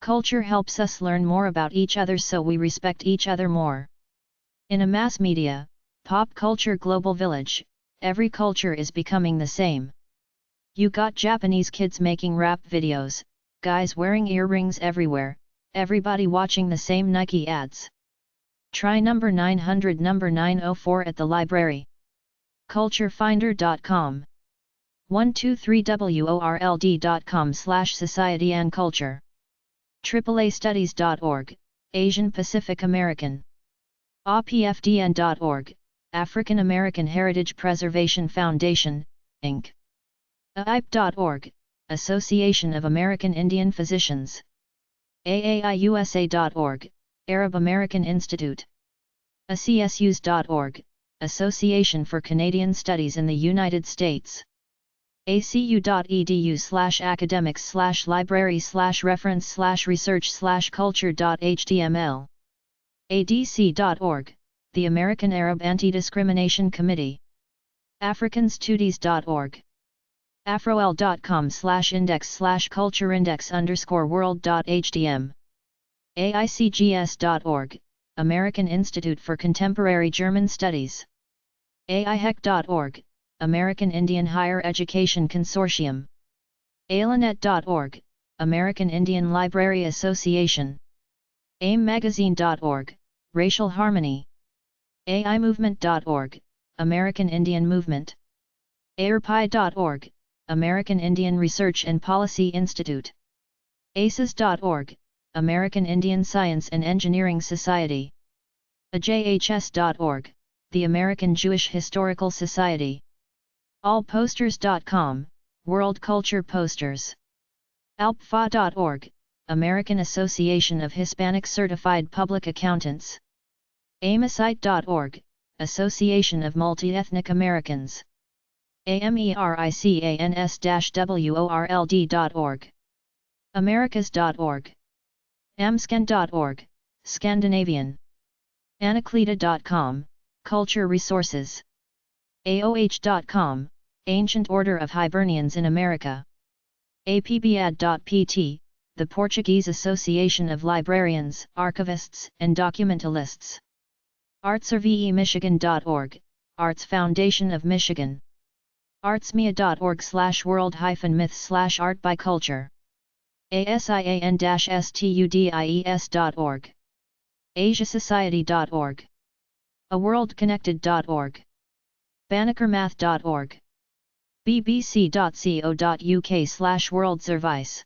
Culture helps us learn more about each other so we respect each other more. In a mass media, pop culture global village, every culture is becoming the same. You got Japanese kids making rap videos, guys wearing earrings everywhere, everybody watching the same Nike ads. Try number 900, number 904 at the library. Culturefinder.com. 123world.com/society and culture. AAAstudies.org, Asian Pacific American. APFDN.org, African American Heritage Preservation Foundation, Inc. AIP.org, Association of American Indian Physicians. AAIUSA.org, Arab American Institute. ACSUS.org, Association for Canadian Studies in the United States. acu.edu/academics/library/reference/culture.html. ADC.org, the American Arab Anti-Discrimination Committee. Africanstudies.org. afroel.com/index/cultureindex_world.htm. AICGS.org, American Institute for Contemporary German Studies. AIHEC.org, American Indian Higher Education Consortium. AILANet.org, American Indian Library Association. AIMmagazine.org, Racial Harmony. AIMovement.org, American Indian Movement. AIRPI.org, American Indian Research and Policy Institute. ACES.org, American Indian Science and Engineering Society. AJHS.org, the American Jewish Historical Society. Allposters.com, World Culture Posters. alpfa.org, American Association of Hispanic Certified Public Accountants. amosite.org, Association of Multi-Ethnic Americans. americans-world.org. americas.org. amscan.org, Scandinavian. anacleta.com, Culture Resources. aoh.com, Ancient Order of Hibernians in America. apbad.pt, the Portuguese Association of Librarians, Archivists, and Documentalists. artsrvemichigan.org, Arts Foundation of Michigan. artsmia.org/world-myth/art by culture. asian-studies.org. asiasociety.org. aworldconnected.org. bannekermath.org. bbc.co.uk/world service.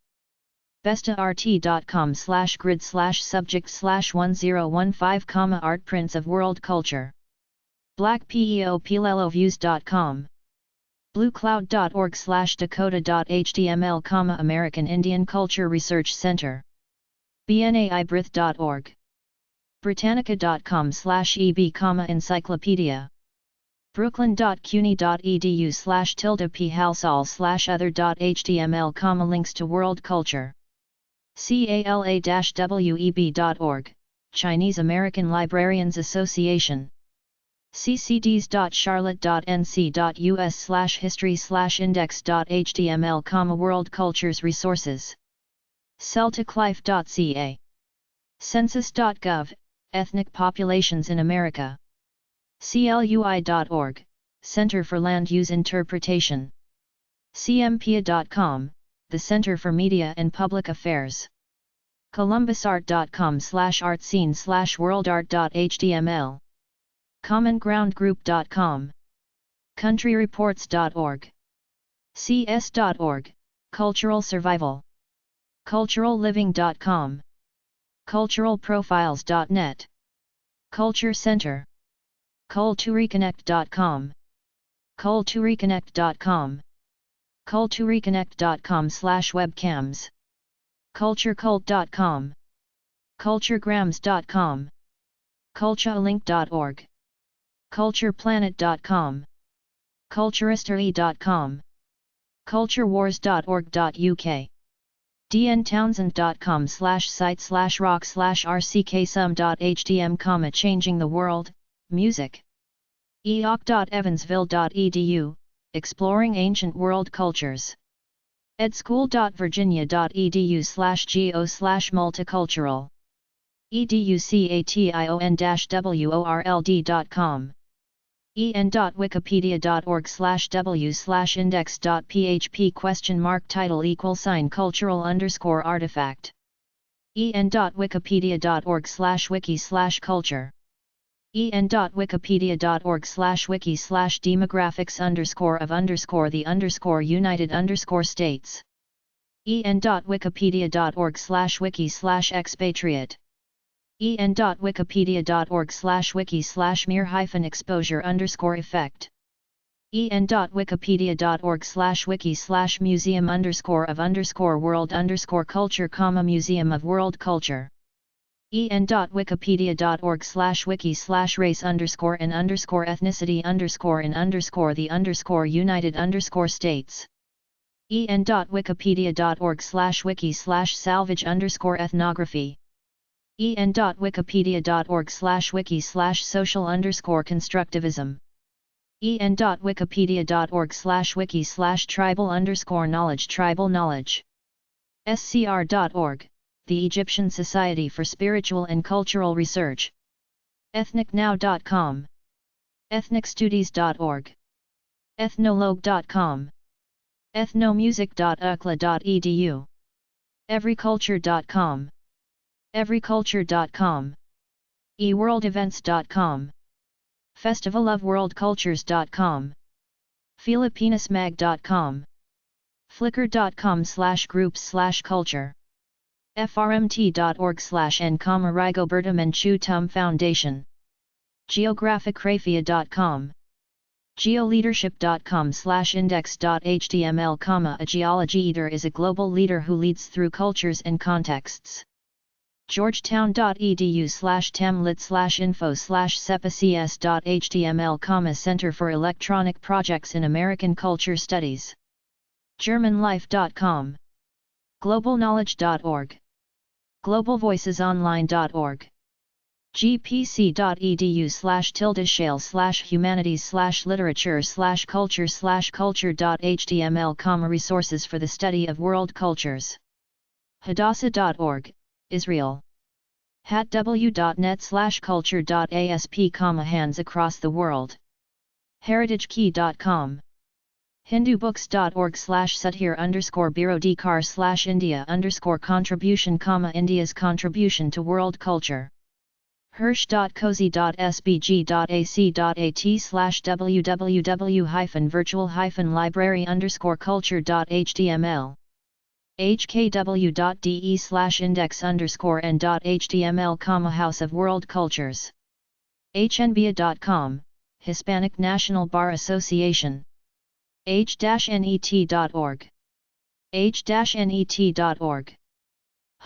bestart.com/grid/subject/1015, art prints of world culture. blackpeopleloviews.com. bluecloud.org/dakota.html, American Indian Culture Research Center. bnaibrith.org. britannica.com/eb, encyclopedia. brooklyn.cuny.edu/p halsall/other.html, links to world culture. cala-web.org, Chinese American Librarians Association. ccds.charlotte.nc.us/history/index.html, world cultures resources. celticlife.ca. census.gov, ethnic populations in America. clui.org, Center for Land Use Interpretation. cmpia.com, the Center for Media and Public Affairs. columbusart.com/artscene/worldart.html. commongroundgroup.com. countryreports.org. cs.org, Cultural Survival. culturalliving.com. culturalprofiles.net. Culture Center. coal2reconnect.com. coal2reconnect.com. coal2reconnect.com/webcams. culturecult.com. culturegrams.com. culturelink.org. cultureplanet.com. culturistory.com. culturewars.org.uk. dntownsend.com/site/rock/rcksum.htm, changing the world, music. eoc.evansville.edu, exploring ancient world cultures. edschool.virginia.edu/go/multicultural. education-world.com. en.wikipedia.org/w/index.php ? Title =cultural_artifact. en.wikipedia.org/wiki/culture. en.wikipedia.org/wiki/demographics_of_the_United_States. en.wikipedia.org/wiki/expatriate. en.wikipedia.org/wiki/mere-exposure_effect. en.wikipedia.org/wiki/museum_of_world_culture, Museum of World Culture. en.wikipedia.org/wiki/race_and_ethnicity_in_the_United_States. en.wikipedia.org/wiki/salvage_ethnography. en.wikipedia.org/wiki/social_constructivism. en.wikipedia.org/wiki/tribal_knowledge tribal scr.org, the Egyptian Society for Spiritual and Cultural Research. ethnicnow.com. ethnicstudies.org. ethnologue.com. ethnomusic.ukla.edu. everyculture.com. everyculture.com. eworldevents.com. festivalofworldcultures.com. filipinasmag.com. flickr.com/groups/culture. frmt.org/n, Rigoberta Menchú Tum Foundation. Geographicraphia.com. Geoleadership.com/index.html, a geology leader is a global leader who leads through cultures and contexts. Georgetown.edu/temlet/info/sepacs.html, Center for Electronic Projects in American Culture Studies. Germanlife.com. Globalknowledge.org. Globalvoicesonline.org. gpc.edu/tilde/humanities/literature/culture/culture.html, resources for the study of world cultures. Hadassah.org, Israel. hatw.net/culture.asp, hands across the world. heritagekey.com. hindubooks.org/sudhir_birodekar/India_contribution, India's contribution to world culture. hirsch.cozy.sb.at/www-virtual-library_culture.html. hkw.de/index_n.html, House of World Cultures. hnba.com, Hispanic National Bar Association. h-net.org. h-net.org.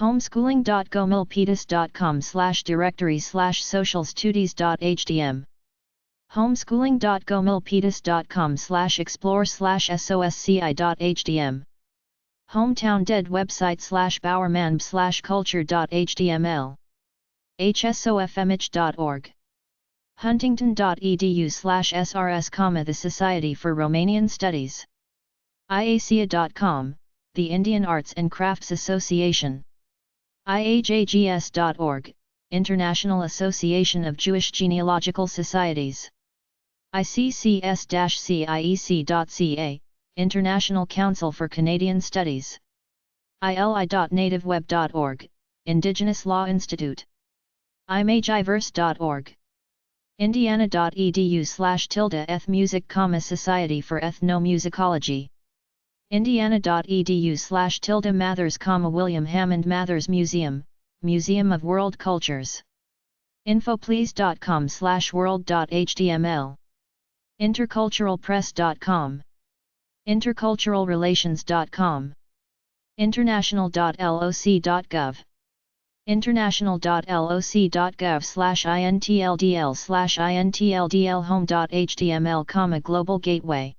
homeschooling.gomilpitas.com/directory/socialstudies.htm. homeschooling.gomilpitas.com/explore/sosci.htm. hometown dead website/bowerman/culture.html. hsofmh.org. huntington.edu/srs, the Society for Romanian Studies. iacia.com, the Indian Arts and Crafts Association. iajgs.org, International Association of Jewish Genealogical Societies. iccs-ciec.ca, International Council for Canadian Studies. ili.nativeweb.org, Indigenous Law Institute. imagiverse.org. indiana.edu/ethmusic, Society for Ethnomusicology. indiana.edu/Mathers, William Hammond Mathers Museum, Museum of World Cultures. infoplease.com/world.html. interculturalpress.com. interculturalrelations.com. international.loc.gov. international.loc.gov/intldl/intldl home.html, Global Gateway.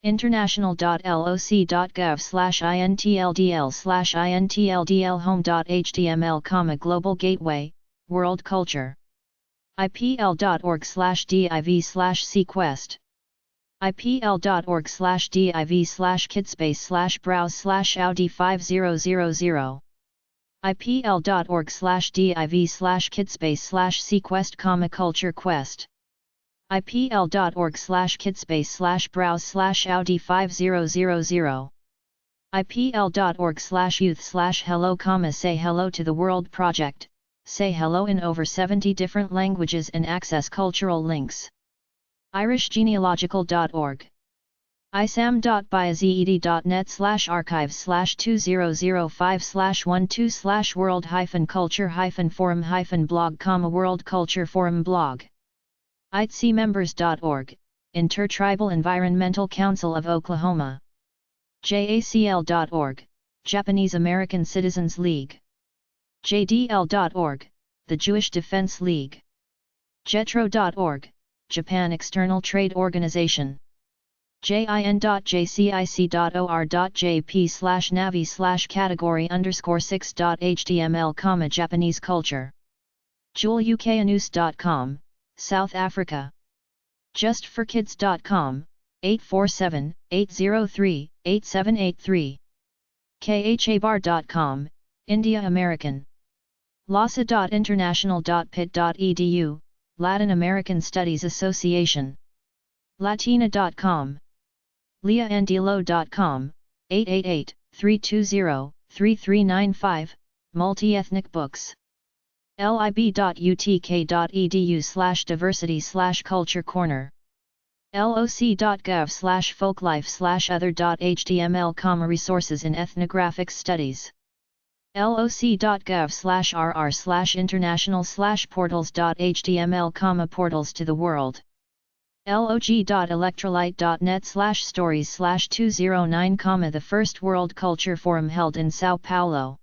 international.loc.gov/intldl/intldl home.html, Global Gateway, World Culture. ipl.org/div/sequest. ipl.org/div/kidspace/browse/audi5000. ipl.org/div/kidspace/sequest, Culture Quest. ipl.org/kidspace/browse/audi5000. ipl.org/youth/hello, say hello to the World Project, say hello in over 70 different languages and access cultural links. irishgenealogical.org. isam.biaz.net/archives/2005/12/world-culture-forum-blog, World Culture Forum blog. ITSEmembers.org, Intertribal Environmental Council of Oklahoma. JACL.org, Japanese American Citizens League. JDL.org, the Jewish Defense League. JETRO.org, Japan External Trade Organization. jin.jcic.or.jp/navi/category_6.html, Japanese culture. JewelUKAnews.com, South Africa. JustForKids.com, 847-803-8783. KHABAR.com, India American. lhasa.international.pit.edu, Latin American Studies Association. Latina.com. leaandilo.com, 888-320-3395, Multi-ethnic books. lib.utk.edu/diversity/culture corner. loc.gov/folklife/other.html, resources in ethnographic studies. loc.gov/rr/international/portals.html, portals to the world. log.electrolyte.net/stories/209, the first World Culture Forum held in Sao Paulo.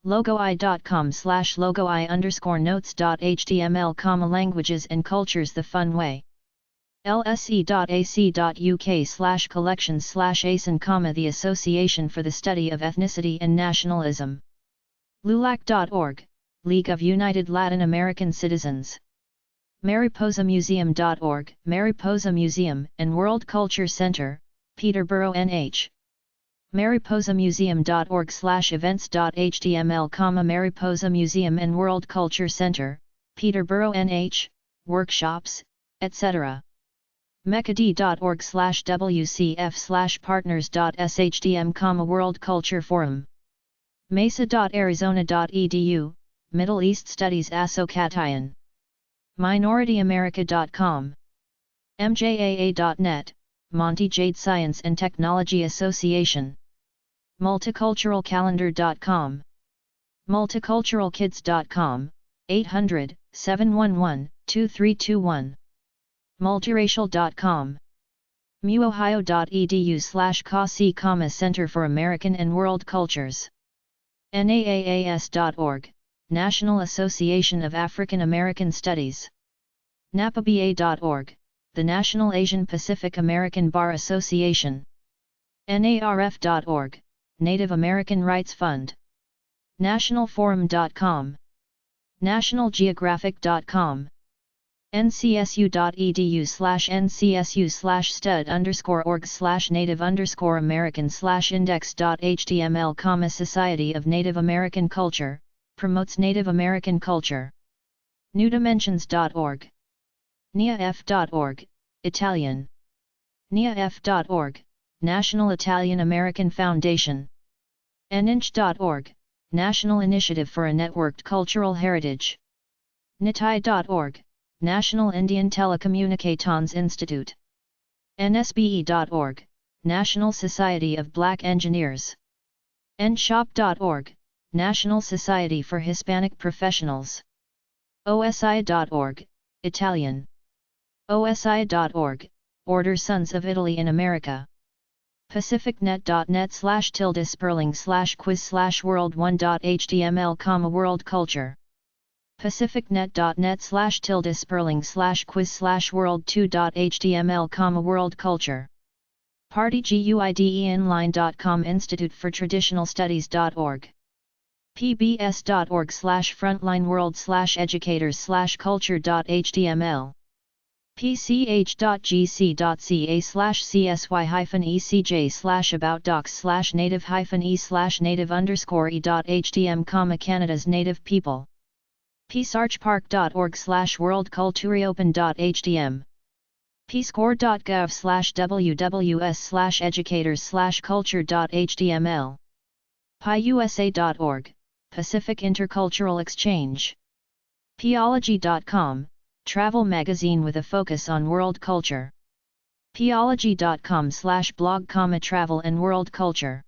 logoi.com/logoi_notes.html, languages and cultures the fun way. lse.ac.uk/collections/ASIN, the Association for the Study of Ethnicity and Nationalism. LULAC.org, League of United Latin American Citizens. MariposaMuseum.org, Mariposa Museum and World Culture Center, Peterborough, NH. mariposamuseum.org/events.html, Mariposa Museum and World Culture Center, Peterborough, NH, workshops, etc. mecca.org/wcf/partners.shtm, World Culture Forum. mesa.arizona.edu, Middle East Studies Asokatayan. MinorityAmerica.com. mjaa.net, Monty Jade Science and Technology Association. Multiculturalcalendar.com. Multiculturalkids.com, 800-711-2321. Multiracial.com. muohio.edu/CASI, Center for American and World Cultures. naas.org, National Association of African American Studies. napaba.org, the National Asian Pacific American Bar Association. narf.org, Native American Rights Fund. nationalforum.com. nationalgeographic.com. ncsu.edu/ncsu/stud_org/native_american/index.html, Society of Native American Culture, promotes Native American culture. newdimensions.org. niaf.org, Italian. niaf.org, National Italian American Foundation. ninch.org, National Initiative for a Networked Cultural Heritage. nitai.org, National Indian Telecommunications Institute. nsbe.org, National Society of Black Engineers. nshop.org, National Society for Hispanic Professionals. osi.org, Italian. osi.org, Order Sons of Italy in America. pacificnet.net/tilde/quiz/world1.html, World Culture. pacificnet.net/tilde/quiz/world2.html, World Culture. partyguideinline.com, Institute for Traditional Studies.org. pbs.org/frontlineworld/educators/culture.html. pch.gc.ca/about-docs/native-e/native_e.htm, Canada's Native People. peacearchpark.org/worldcultureopen.htm. peacecorps.gov/wws/educators/culture.html. piusa.org, Pacific Intercultural Exchange. peology.com, travel magazine with a focus on world culture. peology.com/blog, travel and world culture.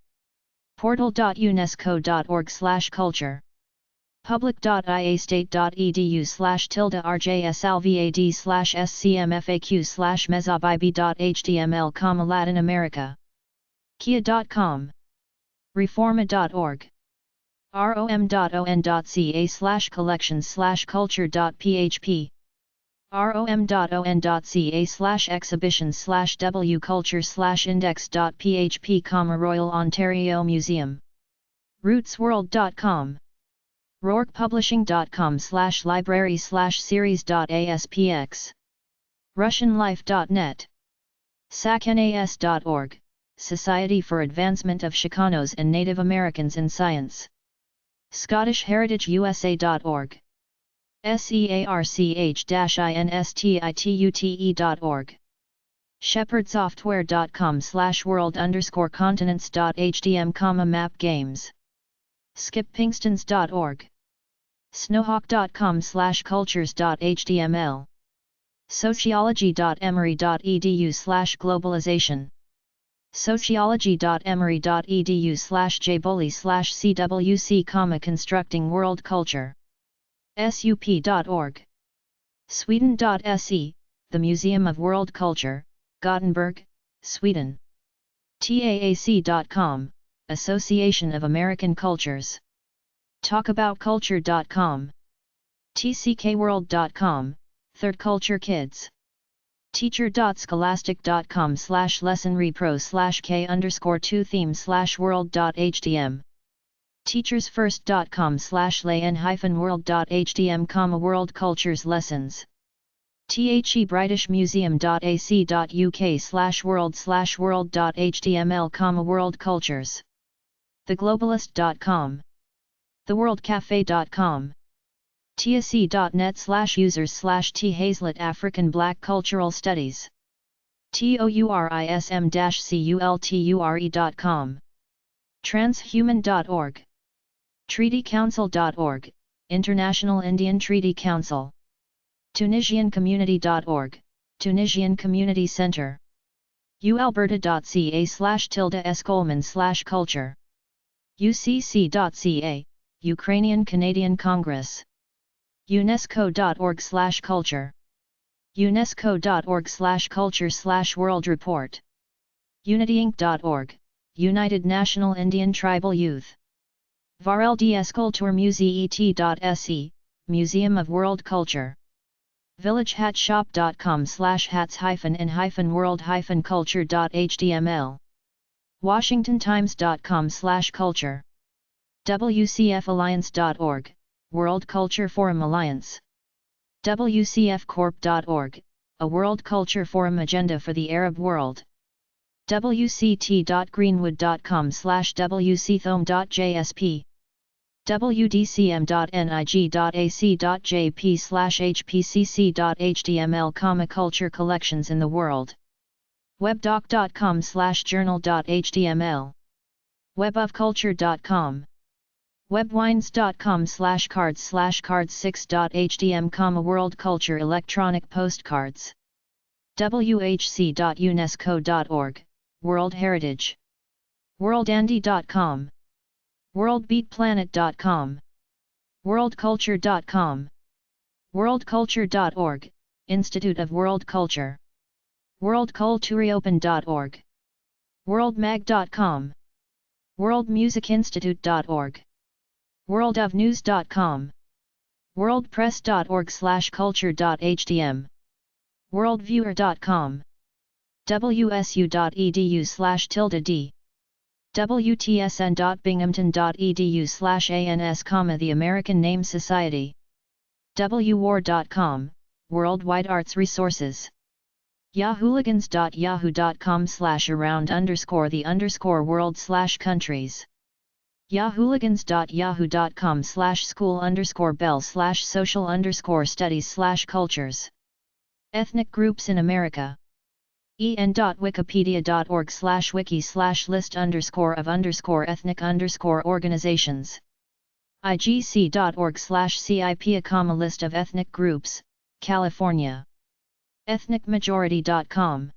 portal.unesco.org/culture. public.ia state.edu/tilde/rjslvad/scmfaq/mesobibi.html, Latin America. kia.com. reforma.org. rom.on.ca/collections/culture.php. rom.on.ca/exhibitions/wculture/index.php, Royal Ontario Museum. rootsworld.com. rourkepublishing.com/library/series.aspx. russianlife.net. sacnas.org, Society for Advancement of Chicanos and Native Americans in Science. scottishheritageusa.org. search-institute.org. shepherdsoftware.com/world_continents.htm, map games. skippingstons.org. snowhawk.com/cultures.html. sociology.emory.edu/globalization. Sociology.emory.edu/jboley/CWC, Constructing World Culture. sup.org. Sweden.se, the Museum of World Culture, Gothenburg, Sweden. TAAC.com, Association of American Cultures. Talkaboutculture.com. tckworld.com, Third Culture Kids. teacher.scholastic.com/lesson repro/k_2theme/world.htm. teachersfirst.com/lay-world.htm, World Cultures Lessons. thebritishmuseum.ac.uk/world/world.html, World Cultures. theglobalist.com. theworldcafe.com. tsc.net/users/T Hazlett, African Black Cultural Studies. tourism-culture.com. transhuman.org. treatycouncil.org, International Indian Treaty Council. tunisiancommunity.org, Tunisian Community Center. ualberta.ca/s-Coleman/culture. ucc.ca, Ukrainian Canadian Congress. unesco.org/culture. unesco.org/culture/world report. unityinc.org, United National Indian Tribal Youth. vareldsculpturmuseit.se, Museum of World Culture. villagehatshop.com/hats-in-world-culture.html. washingtontimes.com/culture. wcfalliance.org, World Culture Forum Alliance. wcfcorp.org, a World Culture Forum agenda for the Arab world. wct.greenwood.com/wcthome.jsp. wdcm.nig.ac.jp/hpcc.html, Culture Collections in the World. webdoc.com/journal.html. webofculture.com. webwines.com/cards/cards6.htm, World Culture Electronic Postcards. whc.unesco.org, World Heritage. worldandy.com. worldbeatplanet.com. worldculture.com. worldculture.org, Institute of World Culture. worldcultureopen.org. worldmag.com. worldmusicinstitute.org. worldofnews.com. worldpress.org/culture.htm. worldviewer.com. wsu.edu/d. wtsn.binghamton.edu/ans, the American Name Society. wwar.com, Worldwide Arts Resources. yahooligans.yahoo.com/around_the_world/countries. yahooligans.yahoo.com/school_bell/social_studies/cultures. Ethnic groups in America. en.wikipedia.org/wiki/list_of_ethnic_organizations. igc.org/cip, list of ethnic groups, California. ethnicmajority.com.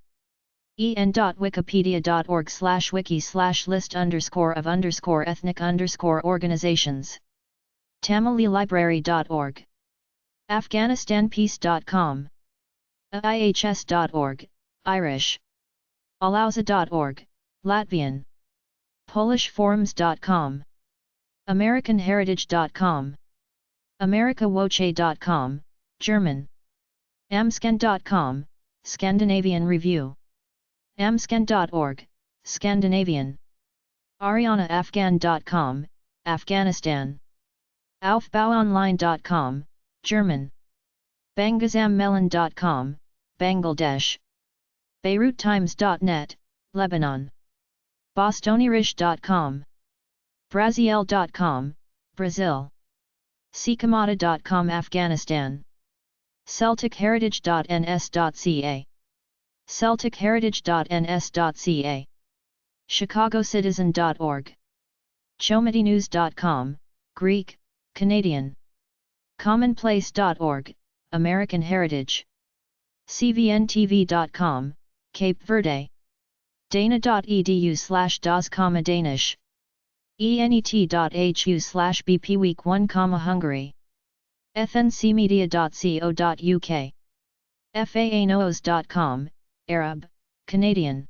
en.wikipedia.org/wiki/list_of_ethnic_organizations. tamillibrary.org. afghanistanpeace.com. ihs.org, Irish. alauza.org, Latvian. polishforums.com. americanheritage.com. americawoche.com, German. amscan.com, Scandinavian Review. amscan.org, Scandinavian. arianaafghan.com, Afghanistan. aufbauonline.com, German. bangazammelon.com, Bangladesh. beiruttimes.net, Lebanon. bostonirish.com. braziel.com, Brazil. sikamata.com, Afghanistan. celticheritage.ns.ca. celticheritage.ns.ca. chicagocitizen.org. chomedinews.com, Greek, Canadian. commonplace.org, American Heritage. cvntv.com, Cape Verde. dana.edu/das, Danish, enet.hu/bp week 1, Hungary, fncmedia.co.uk, faanoos.com, Arab, Canadian,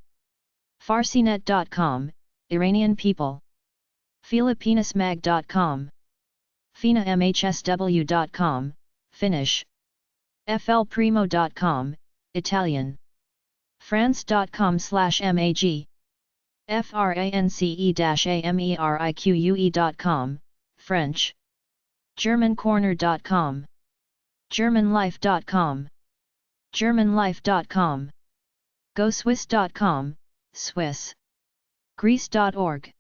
farsinet.com, Iranian people, filipinasmag.com, finamhsw.com, Finnish, flprimo.com, Italian, france.com/mag, france-amerique.com, French, germancorner.com, germanlife.com, germanlife.com, goswiss.com, Swiss, greece.org,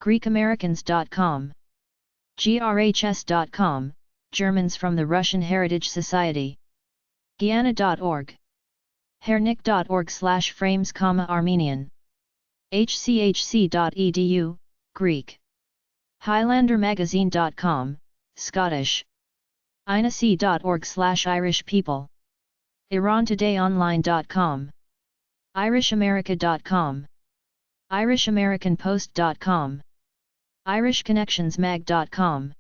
greekamericans.com, grhs.com, Germans from the Russian Heritage Society, Guyana.org, hernik.org/frames, Armenian, hchc.edu, Greek, highlandermagazine.com, Scottish, inac.org/Irish people, iranTodayOnline.com, irishamerica.com, irishamericanpost.com, irishconnectionsmag.com,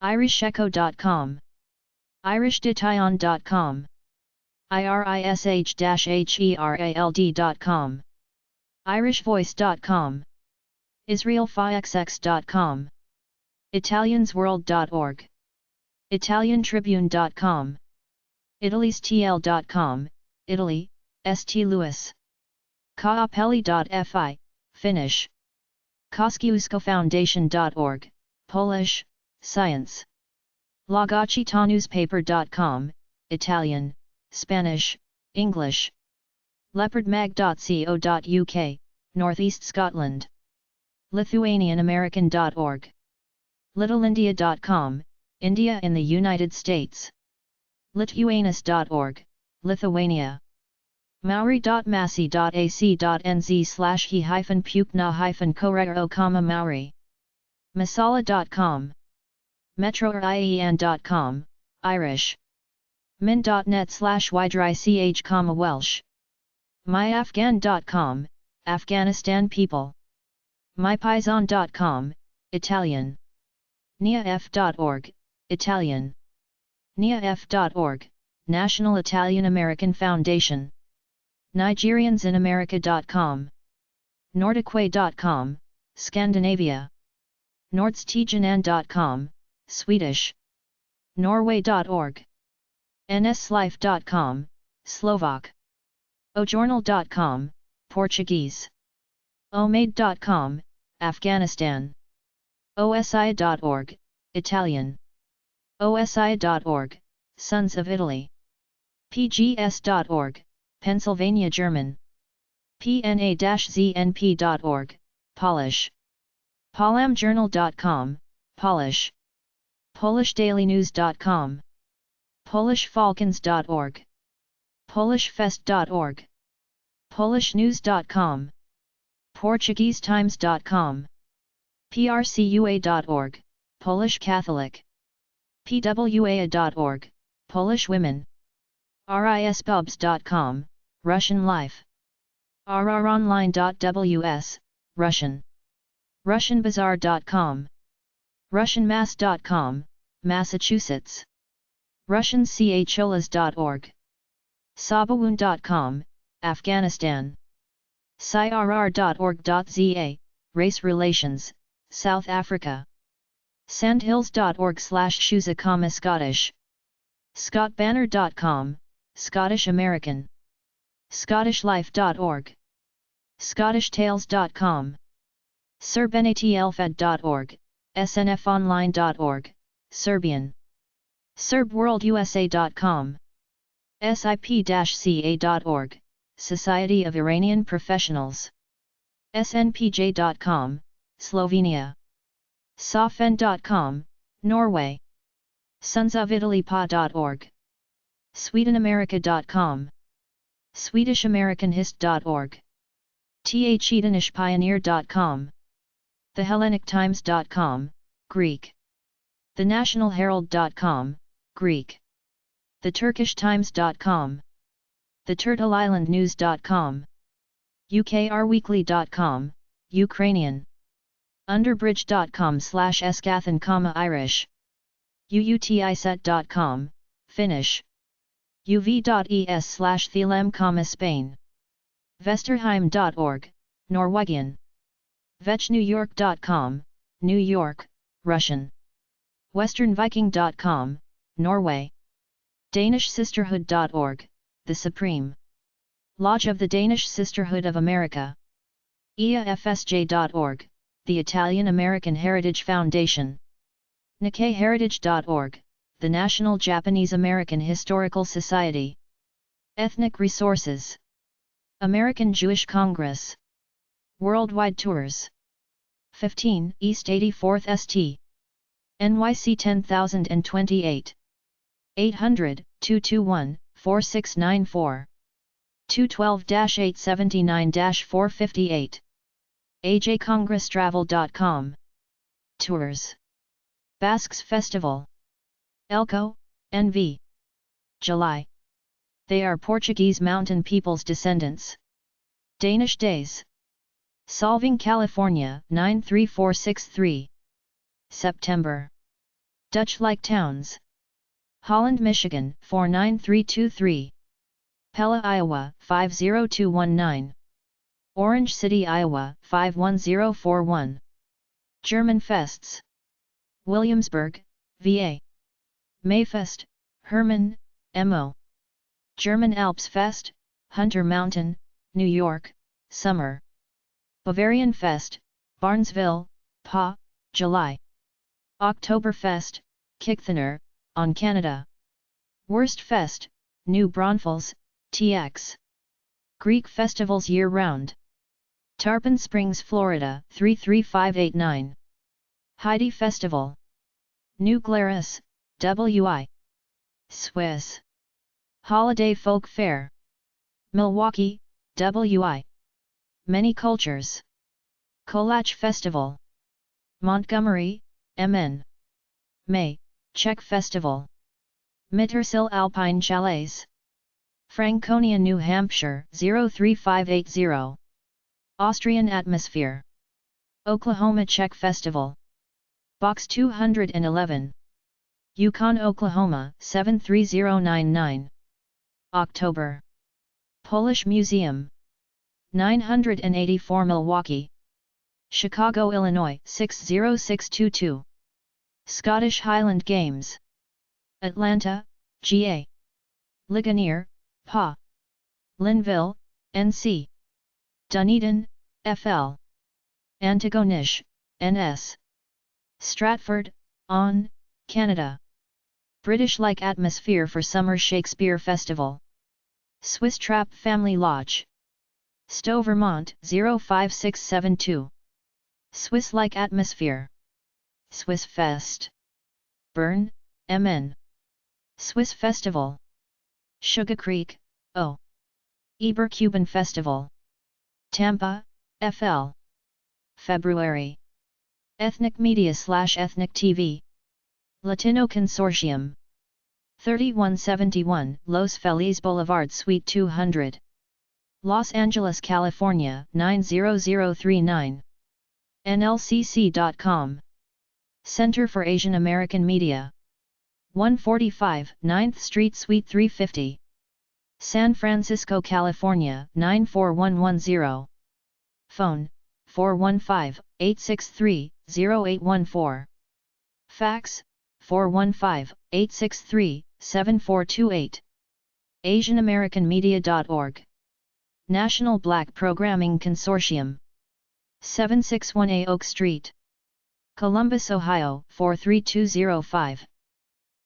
irishecho.com, irishdetaillon.com, irish-herald.com, irishvoice.com, israelfixx.com, italiansworld.org, italiantribune.com, italystl.com, Italy, St. Louis, kaapeli.fi, Finnish, koskiuskofoundation.org, Polish, Science, lagaccitanewspaper.com, Italian, Spanish, English, leopardmag.co.uk, Northeast Scotland, lithuanianamerican.org, littlendia.com, India in the United States, lituanus.org, Lithuania, maori.massey.ac.nz/he-pukna-korero, Mauri, masala.com, Irish, min.net/ydrych, Welsh, myafghan.com, Afghanistan people, mypaisan.com, Italian, niaf.org, Italian, niaf.org, National Italian American Foundation, Nigeriansinamerica.com, Nordiquay.com, Scandinavia, Nordstigenan.com, Swedish, Norway.org, nslife.com, Slovak, ojournal.com, Portuguese, omade.com, Afghanistan, osi.org, Italian, osi.org, Sons of Italy, pgs.org, Pennsylvania German, pna-znp.org, Polish, polamjournal.com, Polish, polishDailyNews.com, polishfalcons.org, polishfest.org, polishnews.com, portuguesetimes.com, prcua.org, Polish Catholic, pwaa.org, Polish women, rispubs.com, Russian life, rronline.ws, Russian, russianbazaar.com, russianmass.com, Massachusetts, russiancholas.org, sabawun.com, Afghanistan, cirr.org.za, Race Relations, South Africa, sandhills.org/Shuza, Scottish, scottbanner.com, Scottish American, scottishlife.org, scottishtales.com, serbenatlfed.org, snfonline.org, Serbian, serbworldusa.com, sip-ca.org, Society of Iranian Professionals, snpj.com, Slovenia, sofen.com, Norway, sonsofitalypa.org, swedenamerica.com, swedishamericanhist.org, thedanishpioneer.com, thehellenictimes.com, Greek, thenationalherald.com, Greek, theturkishtimes.com, theturtleislandnews.com, ukrweekly.com, Ukrainian. Underbridge.com/esgathan, Irish. uutiset.com, Finnish. uv.es/thelem, Spain. Vesterheim.org, Norwegian. vetchnewyork.com, New York, Russian. westernviking.com, Norway. danishsisterhood.org, the Supreme Lodge of the Danish Sisterhood of America. iafsj.org, the Italian American Heritage Foundation. nikkeheritage.org, the National Japanese American Historical Society. Ethnic Resources. American Jewish Congress. Worldwide Tours. 15 East 84th St. NYC 10028. 800-221-4694. 212-879-458. ajcongresstravel.com. Tours. Basques Festival. Elko, NV. July. They are Portuguese mountain people's descendants. Danish Days. Solving California 93463. September. Dutch-like towns. Holland, Michigan 49323. Pella, Iowa 50219. Orange City, Iowa 51041. German Fests. Williamsburg, VA. Mayfest, Herman, MO. German Alps Fest, Hunter Mountain, New York, summer. Bavarian Fest, Barnesville, PA, July. Oktoberfest, Kichthaner, on Canada. Wurstfest, New Braunfels, TX. Greek festivals year-round. Tarpon Springs, Florida 33589. Heidi Festival. New Glarus, WI. Swiss. Holiday Folk Fair. Milwaukee, WI. Many Cultures. Kolach Festival. Montgomery, MN. May, Czech Festival. Mittersill Alpine Chalets. Franconia, New Hampshire 03580. Austrian Atmosphere. Oklahoma Czech Festival. Box 211. Yukon, Oklahoma 73099. October. Polish Museum. 984 Milwaukee. Chicago, Illinois 60622. Scottish Highland Games. Atlanta, GA. Ligonier, PA. Linville, NC. Dunedin, FL. Antigonish, NS. Stratford, ON, Canada. British-like atmosphere for Summer Shakespeare Festival. Swiss Trapp Family Lodge. Stowe, Vermont 05672. Swiss-like atmosphere. Swiss Fest. Bern, MN. Swiss Festival. Sugar Creek, O. Eber Cuban Festival. Tampa, FL. February. Ethnic Media/Ethnic TV. Latino Consortium. 3171 Los Feliz Boulevard, Suite 200. Los Angeles, California 90039. NLCC.com. Center for Asian American Media. 145 9th Street, Suite 350. San Francisco, California 94110. Phone 415-863-0814. Fax 415-863-7428. AsianAmericanMedia.org. National Black Programming Consortium. 761A Oak Street. Columbus, Ohio 43205.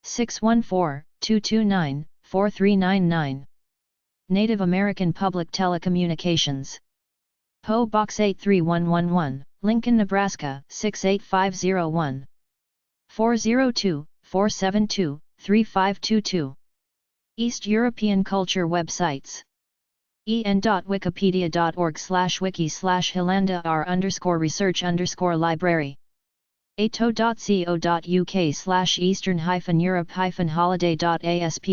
614-229-4399. Native American Public Telecommunications. PO Box 83111, Lincoln, Nebraska 68501. 402-472-3522. East European Culture Websites. en.wikipedia.org/wiki/hilanda_r_research_library. ato.co.uk/eastern-europe-holiday.asp.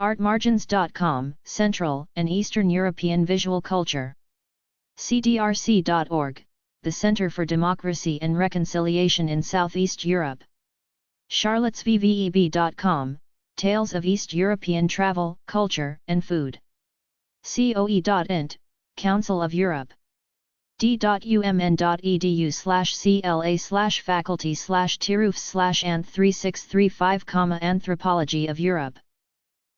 artmargins.com, Central and Eastern European Visual Culture. CDRC.org, the Center for Democracy and Reconciliation in Southeast Europe. CharlottesVVEB.com, Tales of East European Travel, Culture, and Food. COE.int, Council of Europe. d.umn.edu/cla/faculty/tiruf/anth3635, Anthropology of Europe.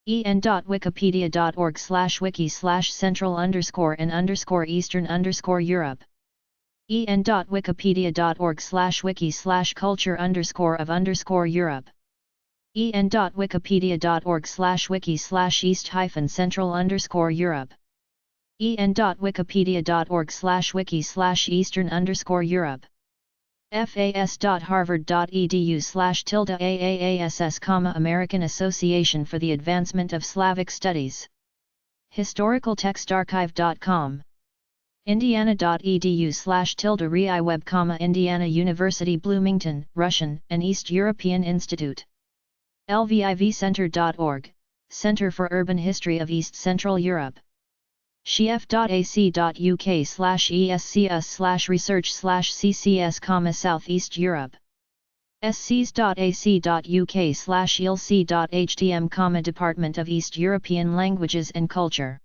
en.wikipedia.org/wiki/central_and_eastern_Europe. en.wikipedia.org/wiki/culture_of_Europe. en.wikipedia.org/wiki/east-central_Europe. en.wikipedia.org/wiki/eastern_Europe. fas.harvard.edu/AAASS, American Association for the Advancement of Slavic Studies. historicaltextarchive.com. indiana.edu//reiweb, Indiana University Bloomington, Russian, and East European Institute. lvivcenter.org, Center for Urban History of East Central Europe. shief.ac.uk/escs/research/ccs, Southeast Europe. scs.ac.uk/ilc.htm, Department of East European Languages and Culture.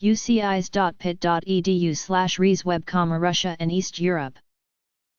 ucis.pit.edu/resweb, Russia and East Europe.